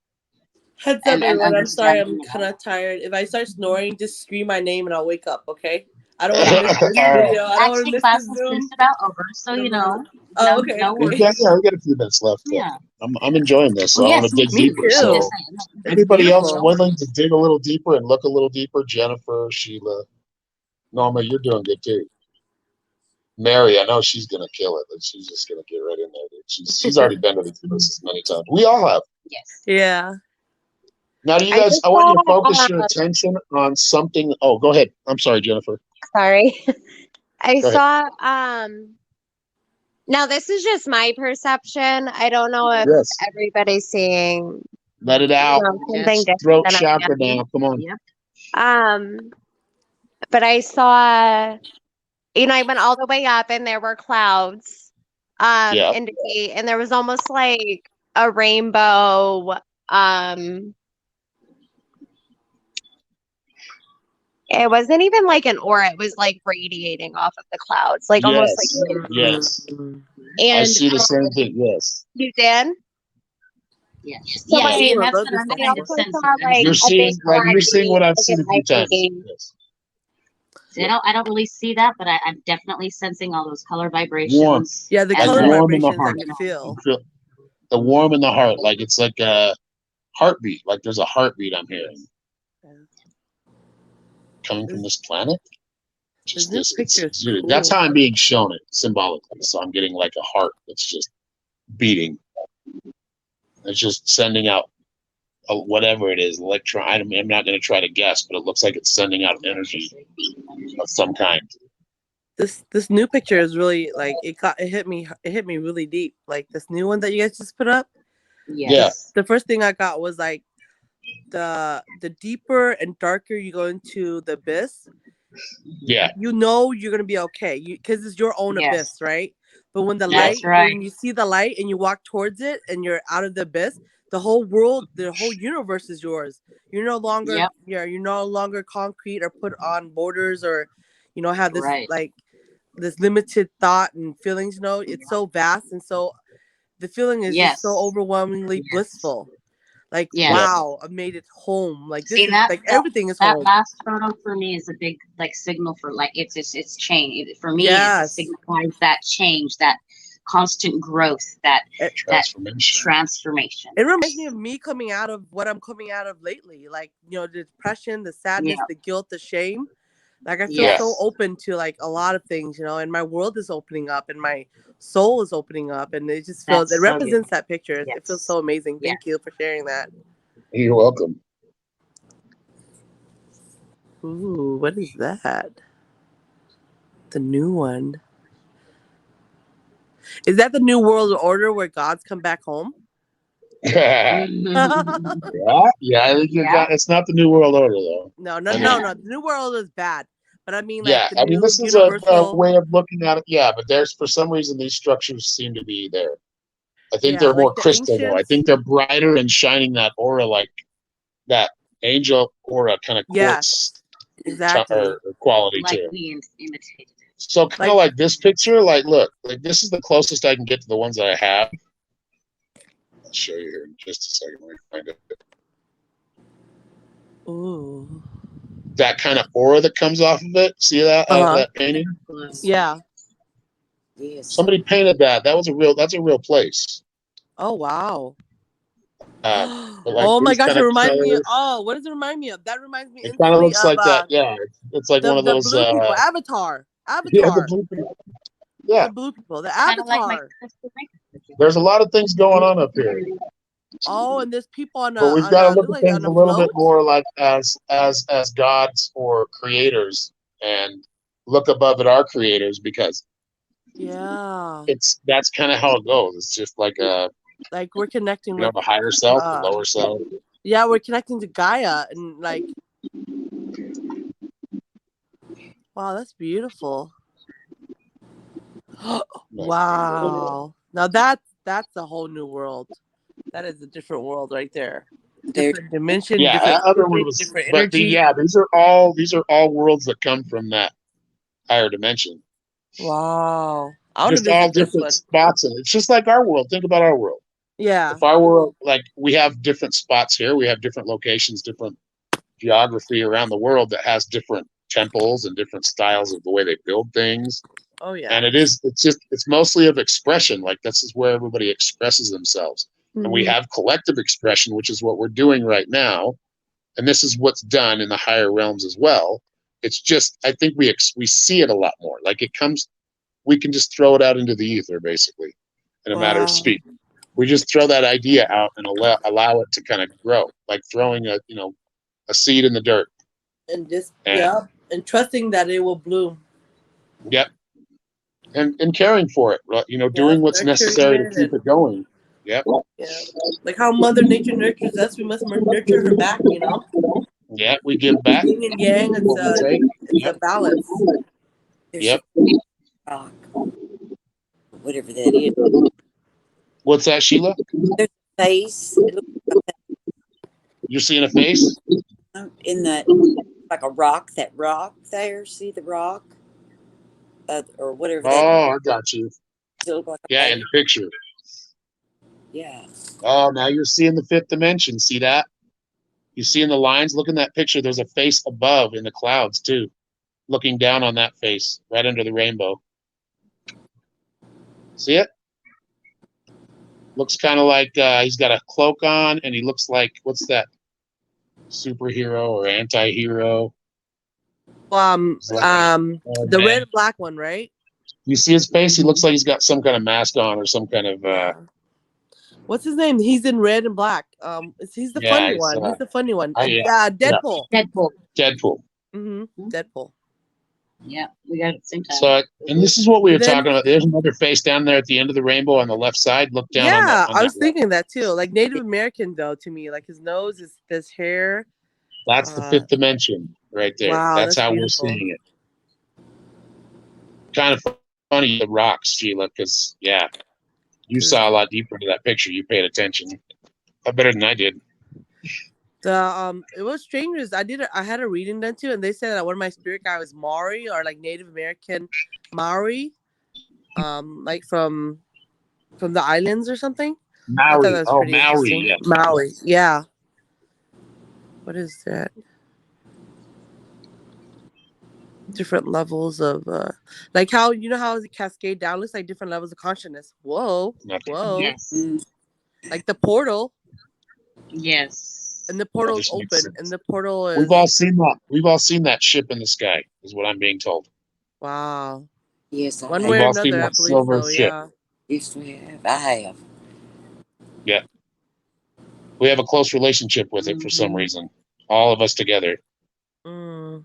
Heads up, And everyone. I'm sorry, I'm understanding, kind of tired. If I start snoring, just scream my name and I'll wake up, okay? I don't want Yeah. to miss this All right. video. I don't want to Actually, miss class this is Zoom. just about over, so you know, Oh, okay. no We worries. got a few minutes left. Yeah. I'm enjoying this, so Well, I yes, want to dig me deeper. too. So just saying. It's anybody else beautiful. willing to dig a little deeper and look a little deeper? Jennifer, Sheila, Norma, you're doing good too. Mary, I know she's gonna kill it, but she's just gonna get right in there. Dude. She's already been to these places many times. We all have. Yes. Yeah. Now, do you I guys? just I want you to saw, focus your attention on something. Oh, go ahead. I'm sorry, Jennifer. sorry. I Go ahead. saw now this is just my perception. I don't know if Yes. everybody's seeing Let it out. something different Throat than I chakra am. now. Come on. Yep. But I saw, I went all the way up and there were clouds Yeah. in the gate, and there was almost like a rainbow. It wasn't even like an aura, it was like radiating off of the clouds, like almost like Yes. Mm. I and see the same thing. Yes. you did? Yes. So Yeah, I and that's what Those I'm are I kind of also sensing. saw like You're a big seeing what I've black seen a few times. Yes. See, I don't really see that, but I'm definitely sensing all those color vibrations. Warm. Yeah, the as color a- warm in the vibrations I heart. can You feel. feel the warm in the heart, like it's like a heartbeat. Like there's a heartbeat I'm hearing coming from this planet. Just This this. It's picture is exuding. That's cool. how I'm being shown it symbolically. So I'm getting like a heart that's just beating. It's just sending out whatever it is, electron. I'm not going to try to guess, but it looks like it's sending out energy of some kind. This new picture is really like it hit me really deep. Like this new one that you guys just put up. Yeah. The first thing I got was like the deeper and darker you go into the abyss, Yeah. you know you're gonna be okay because it's your own Yes. abyss, right? But when the Yeah. light, That's right. when you see the light and you walk towards it and you're out of the abyss, the whole world, the whole universe is yours. You're no longer Yep. you're no longer concrete or put on borders or have this Right. like this limited thought and feelings. It's so vast, and so the feeling is just so Yes. overwhelmingly Yes. blissful. Like, Yes. wow, I made it home. Like this See, is that like everything is that home. last photo for me is a big like signal for like it's change. For me, Yes. it signifies that change, that constant growth, that transformation. It reminds me of me coming out of what I'm coming out of lately. Like, the depression, the sadness, Yeah. the guilt, the shame. Like I feel Yes. so open to like a lot of things, and my world is opening up and my soul is opening up, and it just feels That's it so represents good. that picture. It feels Yes. so amazing. Yes. Thank you for sharing that. You're welcome. Ooh, what is that? The new one. Is that the new world order where gods come back home? Yeah, I think you got. It's not the New World Order though. No. I mean, The new world is bad, but I mean like yeah, the I mean new this is a universal. way of looking at it. Yeah, but there's for some reason these structures seem to be there. I think they're more like the crystal though. I ancients. think they're brighter and shining that aura, like that angel aura, kind of quartz Exactly. or quality like to it. we imitated. So kind of like this picture, like look, like this is the closest I can get to the ones that I have. I'll show you here in just a second. Let me find it. Ooh. That kind of aura that comes off of it. See that that painting? Yeah. Yes. Somebody painted that. That's a real place. Oh wow. Like oh my these gosh, kind it of reminds me of, colors. what does it remind me of? That reminds me It kind of instantly looks of like that. Yeah, it's like one of the those. blue people. Avatar. Yeah, the blue people. Yeah, The blue people. The Kind of like Avatar. there's a lot of things going on up here. Oh, and there's people on But we've got to look at like things on a a little bit float. more like as gods or creators, and look above at our creators, because Yeah. that's kind of how it goes. It's just like like we're connecting with the higher self, the lower self. Yeah, we're connecting to Gaia, and like, wow, that's beautiful. Wow. Now that's a whole new world. That is a different world right there. There, Different dimension, Yeah, different that other one physics, was, different but energy. these are all worlds that come from that higher dimension. Wow. I want to Just all visit this different one. spots in it. It's just like our world. Think about our world. Yeah. If our world, like we have different spots here, we have different locations, different geography around the world that has different temples and different styles of the way they build things. Oh yeah. And it's mostly of expression. Like this is where everybody expresses themselves. And we have collective expression, which is what we're doing right now. And this is what's done in the higher realms as well. It's just, I think we see it a lot more. Like it comes, we can just throw it out into the ether, basically, in a matter of Wow. speaking. We just throw that idea out and allow it to kind of grow, like throwing a seed in the dirt. And just And and trusting that it will bloom. yep. And caring for it, doing what's Nurturing necessary to it keep it going. Yep. yeah. Like how Mother Nature nurtures us, we must nurture her back, Yeah, we give back. Yin and yang, it's a balance. there's Yep. a rock, whatever that is. What's that, Sheila? There's a face. It looks You're seeing a face? like in the like a rock. That rock there. See the rock, or whatever that. Oh, I got you. Does it look like a Yeah, face? in the picture. Yeah. Oh, now you're seeing the fifth dimension. See that? You seeing the lines? Look in that picture. There's a face above in the clouds too, looking down on that face right under the rainbow. See it? Looks kind of like he's got a cloak on, and he looks like, what's that? Superhero or anti-hero? The red and black one, right? You see his face? He looks like he's got some kind of mask on or some kind of. What's his name? He's in red and black. He's the funny one. He's the funny one. Deadpool. Deadpool. Deadpool. Yeah, we got it at the same time. So, and this is what we were talking about. There's another face down there at the end of the rainbow on the left side. Look down. Yeah, I was thinking that too. Like Native American, though, to me, like his nose, his hair. That's the fifth dimension right there. Wow, that's how beautiful. we're seeing it. Kind of funny, the rocks, Sheila, because you saw a lot deeper into that picture. You paid attention. Better than I did. It was strangers. I had a reading done too, and they said that one of my spirit guides was Maori, or like Native American Maori, like from the islands or something. Maori. That was Maori. Yeah. Maori. Yeah. What is that? Different levels of like how how it cascade down, looks like different levels of consciousness. Whoa. Yes. Like the portal. Yes. And the portal is open, and the portal is. We've all seen that. We've all seen that ship in the sky, is what I'm being told. Wow. Yes, one way or another, I believe so. Ship. Yeah. Yes, we have. I have. Yeah. We have a close relationship with it for some reason. All of us together. I've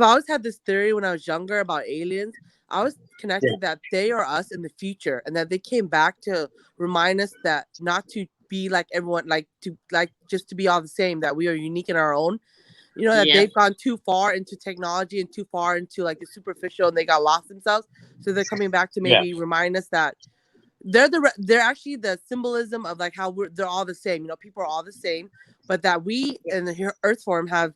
always had this theory when I was younger about aliens. I was connected that they are us in the future, and that they came back to remind us that not to be like everyone, just to be all the same, that we are unique in our own. That they've gone too far into technology and too far into like the superficial, and they got lost themselves. So they're coming back to maybe remind us that they're actually the symbolism of like how they're all the same. People are all the same, but that we in the earth form have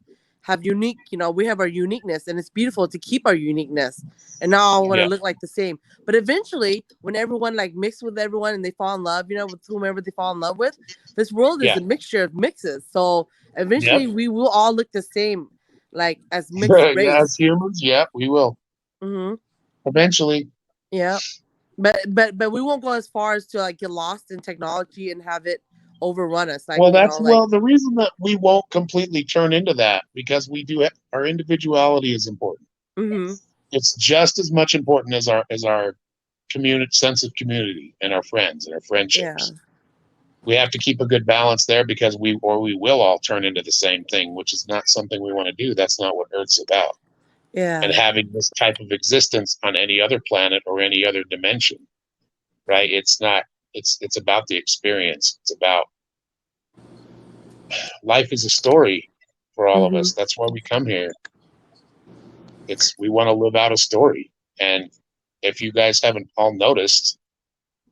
unique, we have our uniqueness, and it's beautiful to keep our uniqueness, and not all want to look like the same. But eventually, when everyone like mixes with everyone and they fall in love, with whomever they fall in love with, this world is a mixture of mixes. So eventually we will all look the same, like as mixed race. As humans, we will. Eventually. Yeah. But we won't go as far as to like get lost in technology and have it overrun us. Like, the reason that we won't completely turn into that, because we do our individuality is important. It's just as much important as our sense of community and our friends and our friendships. We have to keep a good balance there, because we will all turn into the same thing, which is not something we want to do. That's not what Earth's about. And having this type of existence on any other planet or any other dimension, right? It's not. It's about the experience. It's about life is a story for all of us. That's why we come here. We want to live out a story, and if you guys haven't all noticed,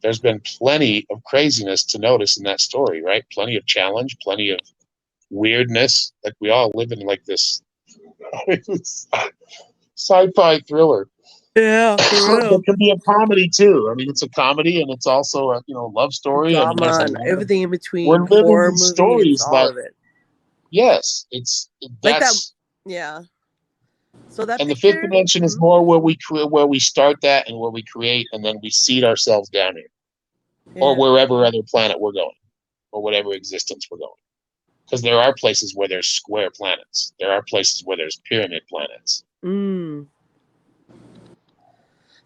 there's been plenty of craziness to notice in that story, right? Plenty of challenge, plenty of weirdness. Like we all live in like this sci-fi thriller. Yeah, for real. It can be a comedy too. I mean, it's a comedy and it's also a love story. I mean, Drama and everything in between. we're living Horror these movie, stories it's all that, of it. yes, Like that. that's Yeah. So that and the picture. fifth dimension is more where we start that and where we create and then we seed ourselves down here, or Yeah. wherever other planet we're going, or whatever existence we're going. Because there are places where there's square planets. There are places where there's pyramid planets.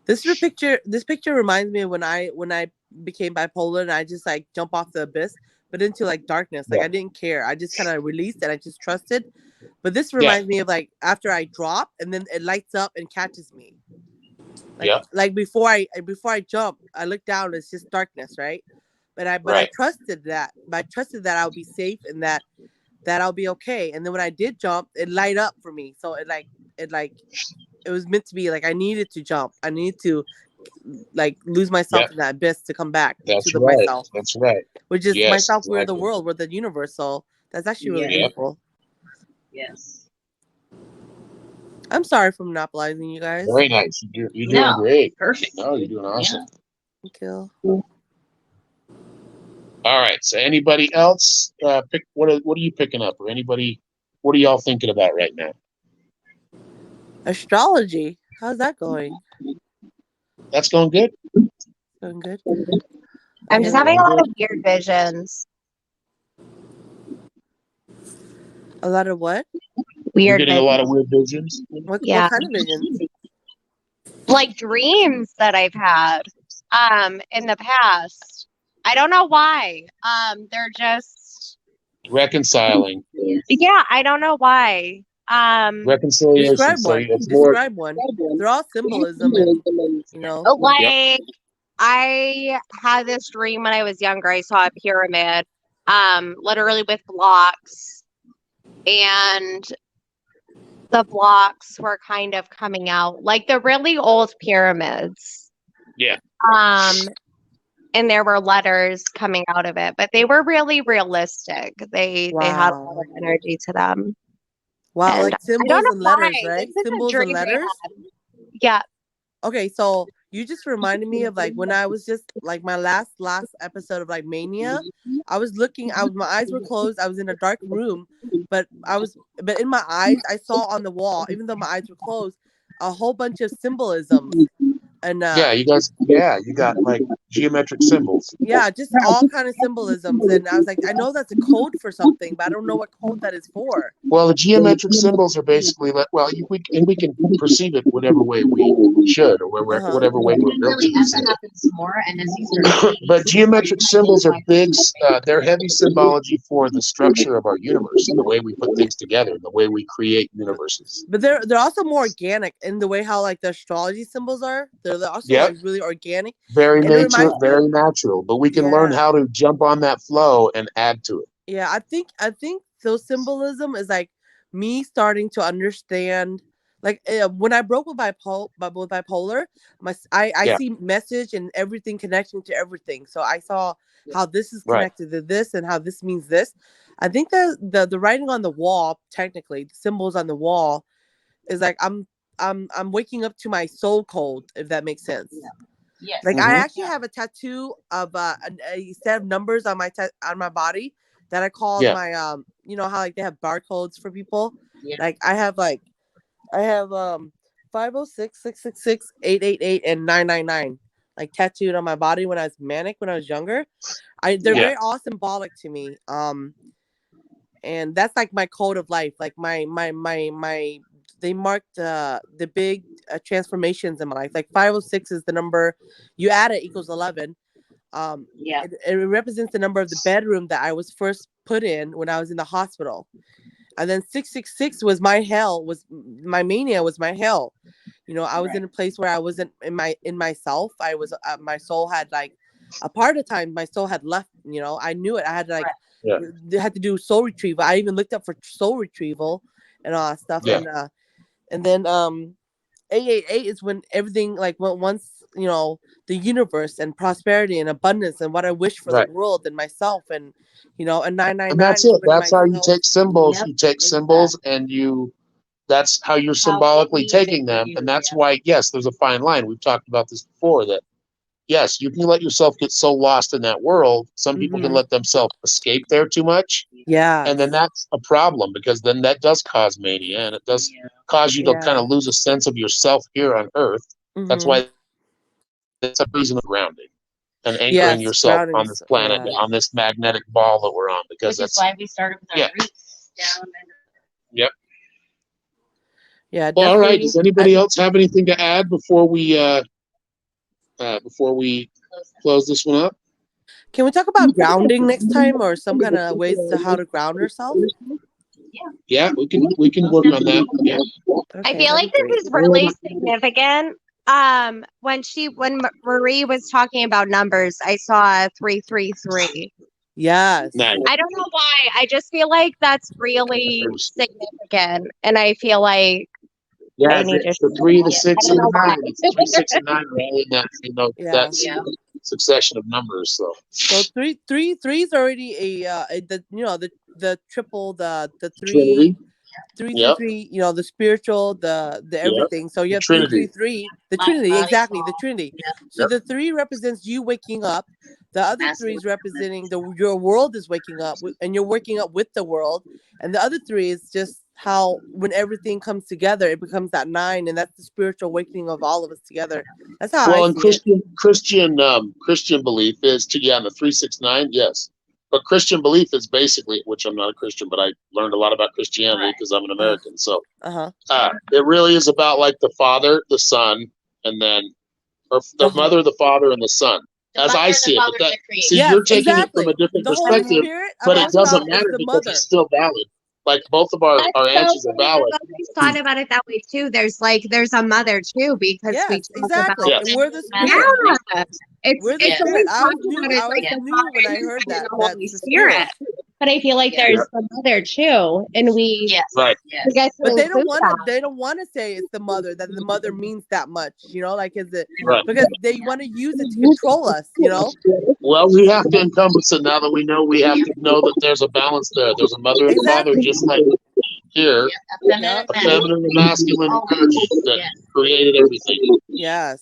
This picture reminds me of when I became bipolar and I just like jump off the abyss, but into like darkness. Like I didn't care. I just kind of released and I just trusted. But this reminds me of like after I drop and then it lights up and catches me. Like before I jump, I look down, it's just darkness, right? But I trusted that. But I trusted that I'll be safe and that I'll be okay. And then when I did jump, it light up for me. So it was meant to be. Like I needed to jump. I needed to like lose myself in that abyss to come back to myself. That's right. Which is myself, we're the world, we're the universe. So that's actually really beautiful. Yes. I'm sorry for monopolizing you guys. Very nice. You're doing great. Perfect. No, you're doing awesome. Thank you. All right. So anybody else pick what are you picking up? Or anybody, what are y'all thinking about right now? Astrology. How's that going? That's going good. Going good. I'm just having a lot of weird visions. A lot of what? You're getting a lot of weird visions. What kind of visions? Like dreams that I've had in the past. I don't know why. They're just reconciling. Yeah, I don't know why. Reconciliation. Describe one. They're all symbolism and like I had this dream when I was younger. I saw a pyramid, literally with blocks, and the blocks were kind of coming out like the really old pyramids. Yeah. And there were letters coming out of it, but they were really realistic. They had a lot of energy to them. Wow, And like symbols and letters, right? Symbols and letters. Yeah. Okay, so you just reminded me of like when I was just like my last episode of like Mania. I was looking. My eyes were closed. I was in a dark room, but in my eyes I saw on the wall, even though my eyes were closed, a whole bunch of symbolisms. And you got like geometric symbols. Yeah, just all kind of symbolisms. And I was like, I know that's a code for something, but I don't know what code that is for. Well, the geometric symbols are basically we can perceive it whatever way we should, or whatever way we're built to perceive it. But geometric symbols are big. They're heavy symbology for the structure of our universe and the way we put things together, and the way we create universes. But they're also more organic in the way how like the astrology symbols are. They're also like really organic. Very natural. But we can learn how to jump on that flow and add to it. Yeah, I think those symbolism is like me starting to understand. Like when I broke with bipolar, I see message and everything connecting to everything. So I saw how this is connected to this and how this means this. I think that the writing on the wall, technically, the symbols on the wall, is like I'm waking up to my soul code, if that makes sense. Yes. Like I actually have a tattoo of a set of numbers on my body that I call my you know how like they have barcodes for people. Yeah. Like I have 506, 666, 888, and 999 like tattooed on my body when I was manic when I was younger. They're very all symbolic to me. And that's like my code of life. Like my they marked the big transformations in my life. Like 506 is the number, you add it equals 11. It represents the number of the bedroom that I was first put in when I was in the hospital. And then 666 was my hell, was my mania, was my hell. You know, I was in a place where I wasn't in myself. I was my soul had like a part of the time my soul had left. You know, I knew it. I had to like had to do soul retrieval. I even looked up for soul retrieval and all that stuff. And then 888 is when everything like once the universe and prosperity and abundance and what I wish for the Right. world and myself and and And 999 that's is it. when That's how you myself. take symbols. Yep, You take symbols and that's how you're symbolically taking them. And that's why, yes, there's a fine line. We've talked about this before that, yes, you can let yourself get so lost in that world. Some people can Mhm. let themselves escape there too much. Yeah. And then that's a problem because then that does cause mania and it does cause you to kind Yeah. of lose a sense of yourself here on earth. That's Mhm. why it's a reason of grounding and anchoring Yes, yourself grounding on is this planet, yeah. on this magnetic ball that we're on, because which is that's, why we started with our yeah. roots down. Yep. Yeah, Well, all right. definitely. Does anybody else have anything to add before we close this one up? Can we talk about grounding next time or some kind of ways to how to ground ourselves? Yeah, we can work on that. Yeah. I Okay, feel that'd like be great. this is really significant. When Marie was talking about numbers, I saw 333. Yes. Nice. I don't know why. I just feel like that's really significant, and I feel like Yeah, I need to. the 3, the I 6, don't and the know why. 9. It's 3, 6, and 9 are all in that, Yeah. that succession of numbers. So So three is already the triple the Trinity. three Yep. the spiritual the Yep. everything. So you The have Trinity. 333 the Mind, Trinity, body, exactly, soul. the Trinity. So Yep. the 3 represents you waking up. The other 3 is representing your world is waking up and you're waking up with the world. And the other 3 is just how when everything comes together, it becomes that 9, and that's the spiritual awakening of all of us together. That's how Well, I and see it. Christian belief is in the 369, yes. But Christian belief is basically, which I'm not a Christian, but I learned a lot about Christianity because I'm an American. So it really is about like the Father, the Son, and then or the mother, the Father, and the Son. As I see it, but Yes, you're taking it from exactly. a different The Holy perspective, Spirit I'm but it talking about doesn't is matter the because mother. it's still valid. Like both of our That's so answers are funny. I've valid. always thought about it that way too. There's a mother too because we Yes, talk about exactly. Yes. And we're the spirit. yeah. We're the It's spirit. always talked about it I like was the new when I Father heard and that. the Holy That's the spirit. Spirit, but I feel like there's the mother too, and we Right. forget to But they don't include want to. that. They don't want to say it's the mother. That the mother means that much. Like is it Right. because they want to use it to control us. Well, we have to encompass it now that we know we have to know that there's a balance there. There's a mother and father, Exactly. just like here, Yep. a feminine and masculine energy that created everything. Yes.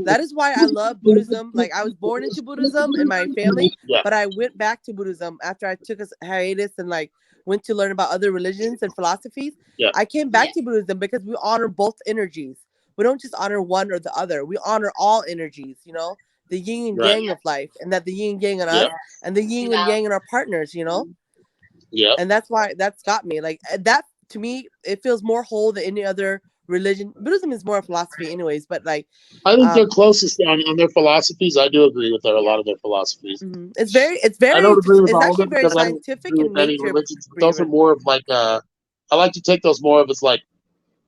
That is why I love Buddhism. Like I was born into Buddhism in my family, Yeah. but I went back to Buddhism after I took a hiatus and like went to learn about other religions and philosophies. Yeah. I came back to Buddhism because we honor both energies. We don't just honor one or the other. We honor all energies, the yin and Right. yang of life, and that the yin and yang in us Yep. and the yin and yang in our partners, Yep. And that's why that's got me. Like that to me, it feels more whole than any other religion. Buddhism is more a philosophy anyways, but like I think they're closest on their philosophies. I do agree with a lot of their philosophies. it's very I don't agree with it's all of actually it very because I don't scientific agree in with any nature religions. But those are even. more of like I like to take those more of as like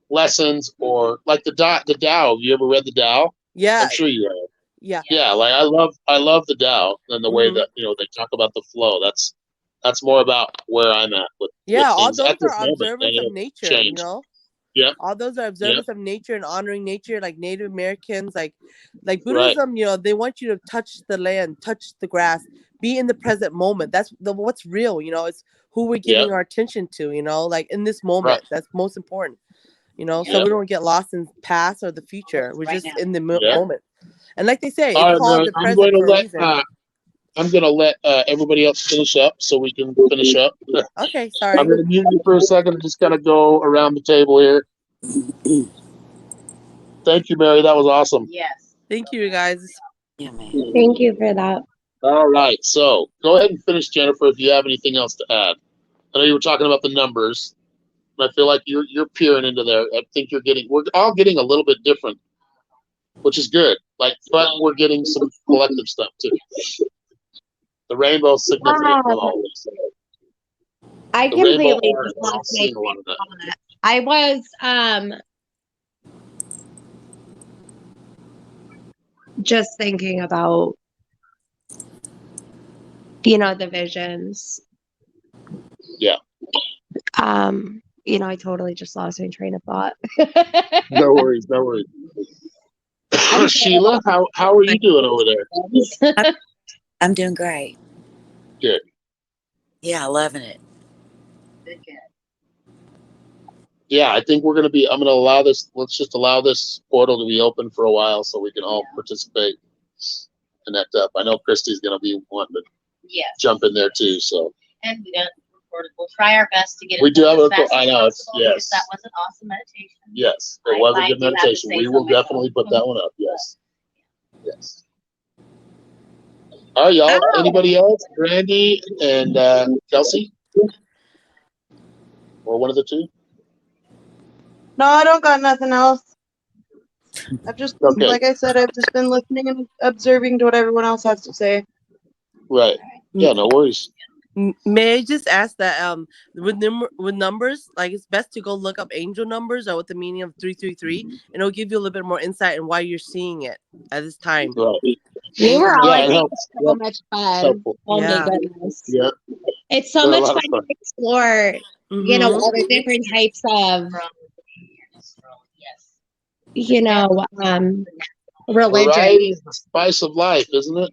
lessons or like the Tao. Have you ever read the Tao? Yeah. I'm sure you have. Yeah. Yeah, like I love the Tao and the way that they talk about the flow. That's more about where I'm at with all things those at this are moment. observance of nature, Change. Yeah. All those are observance of nature and honoring nature, like Native Americans, like Right. Buddhism. They want you to touch the land, touch the grass, be in the present moment. That's what's real. It's who we're giving our attention to. Like in this moment, Right. that's most important. So we don't get lost in past or the future. We're just in the moment. And like they say, All it's right, called Mary, the present for a reason. I'm going to let everybody else finish up so we can finish up. Okay, sorry. I'm going to mute you for a second and just kind of go around the table here. Thank you, Mary. That was awesome. Yes. Thank you, guys. Yeah, man. Thank you for that. All right. So go ahead and finish, Jennifer, if you have anything else to add. I know you were talking about the numbers. I feel like you're peering into there. I think we're all getting a little bit different, which is good. But we're getting some collective stuff too. The rainbow's significant with all of this. I The rainbow completely orange, we're all lost my seeing a lot train of that. of thought. I was just thinking about the visions. Yeah. I totally just lost my train of thought. No worries, no worries. Sheila, how are you doing over there? I'm doing great. Good. Yeah, loving it. Yeah, I think I'm going to allow this. Let's just allow this portal to be open for a while so we can all participate and connect up. I know Christy's going to be wanting to jump in there too. So. And we got recorded. We'll try our best to get it. We do have as fast I as know it's possible, yes. because that was an awesome meditation. Yes, it was a good meditation. We will definitely put that one up. Yes. Yes. All right, y'all. Oh. Anybody else? Randy and Kelsey? Or one of the two? No, I don't got nothing else. I've just, Okay. like I said, I've just been listening and observing to what everyone else has to say. Right. Yeah, no worries. May I just ask that with numbers, like it's best to go look up angel numbers or what the meaning of 333, and it'll give you a little bit more insight on why you're seeing it at this time. Right. We were all Yeah, it having helps. so much fun. Helpful. Oh Yeah. my goodness. Yeah. It's so They're a much lot fun of fun. to explore, all the different types of, religion. Variety is the spice of life, isn't it?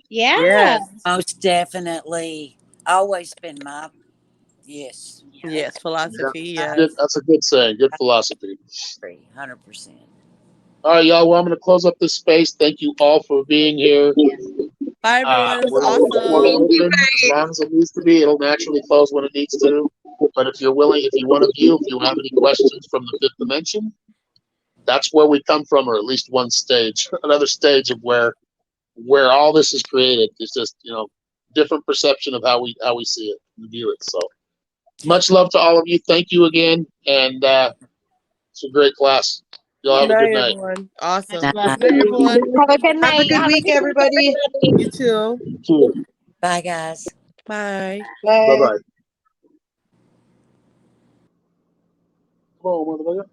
Yeah. Yes. Most definitely. Always been my yes. Yes, philosophy. Yeah. Yes. That's a good saying. Good philosophy. 100%. All right, y'all. Well, I'm going to close up this space. Thank you all for being here. Bye, everyone. It was We're gonna leave the portal awesome. open as long as it needs to be. It'll naturally close when it needs to. But if you're willing, if you want to view, if you have any questions from the fifth dimension, that's where we come from, or at least one stage, another stage of where all this is created. It's just different perception of how we see it and view it. So much love to all of you. Thank you again, and it's a great class. Y'all have a good night. Everyone. Awesome. Night. Good night, everyone. Have a good night. Have a good week, everybody. You too. Bye, guys. Bye. Bye Bye. bye. Come on, motherfucker.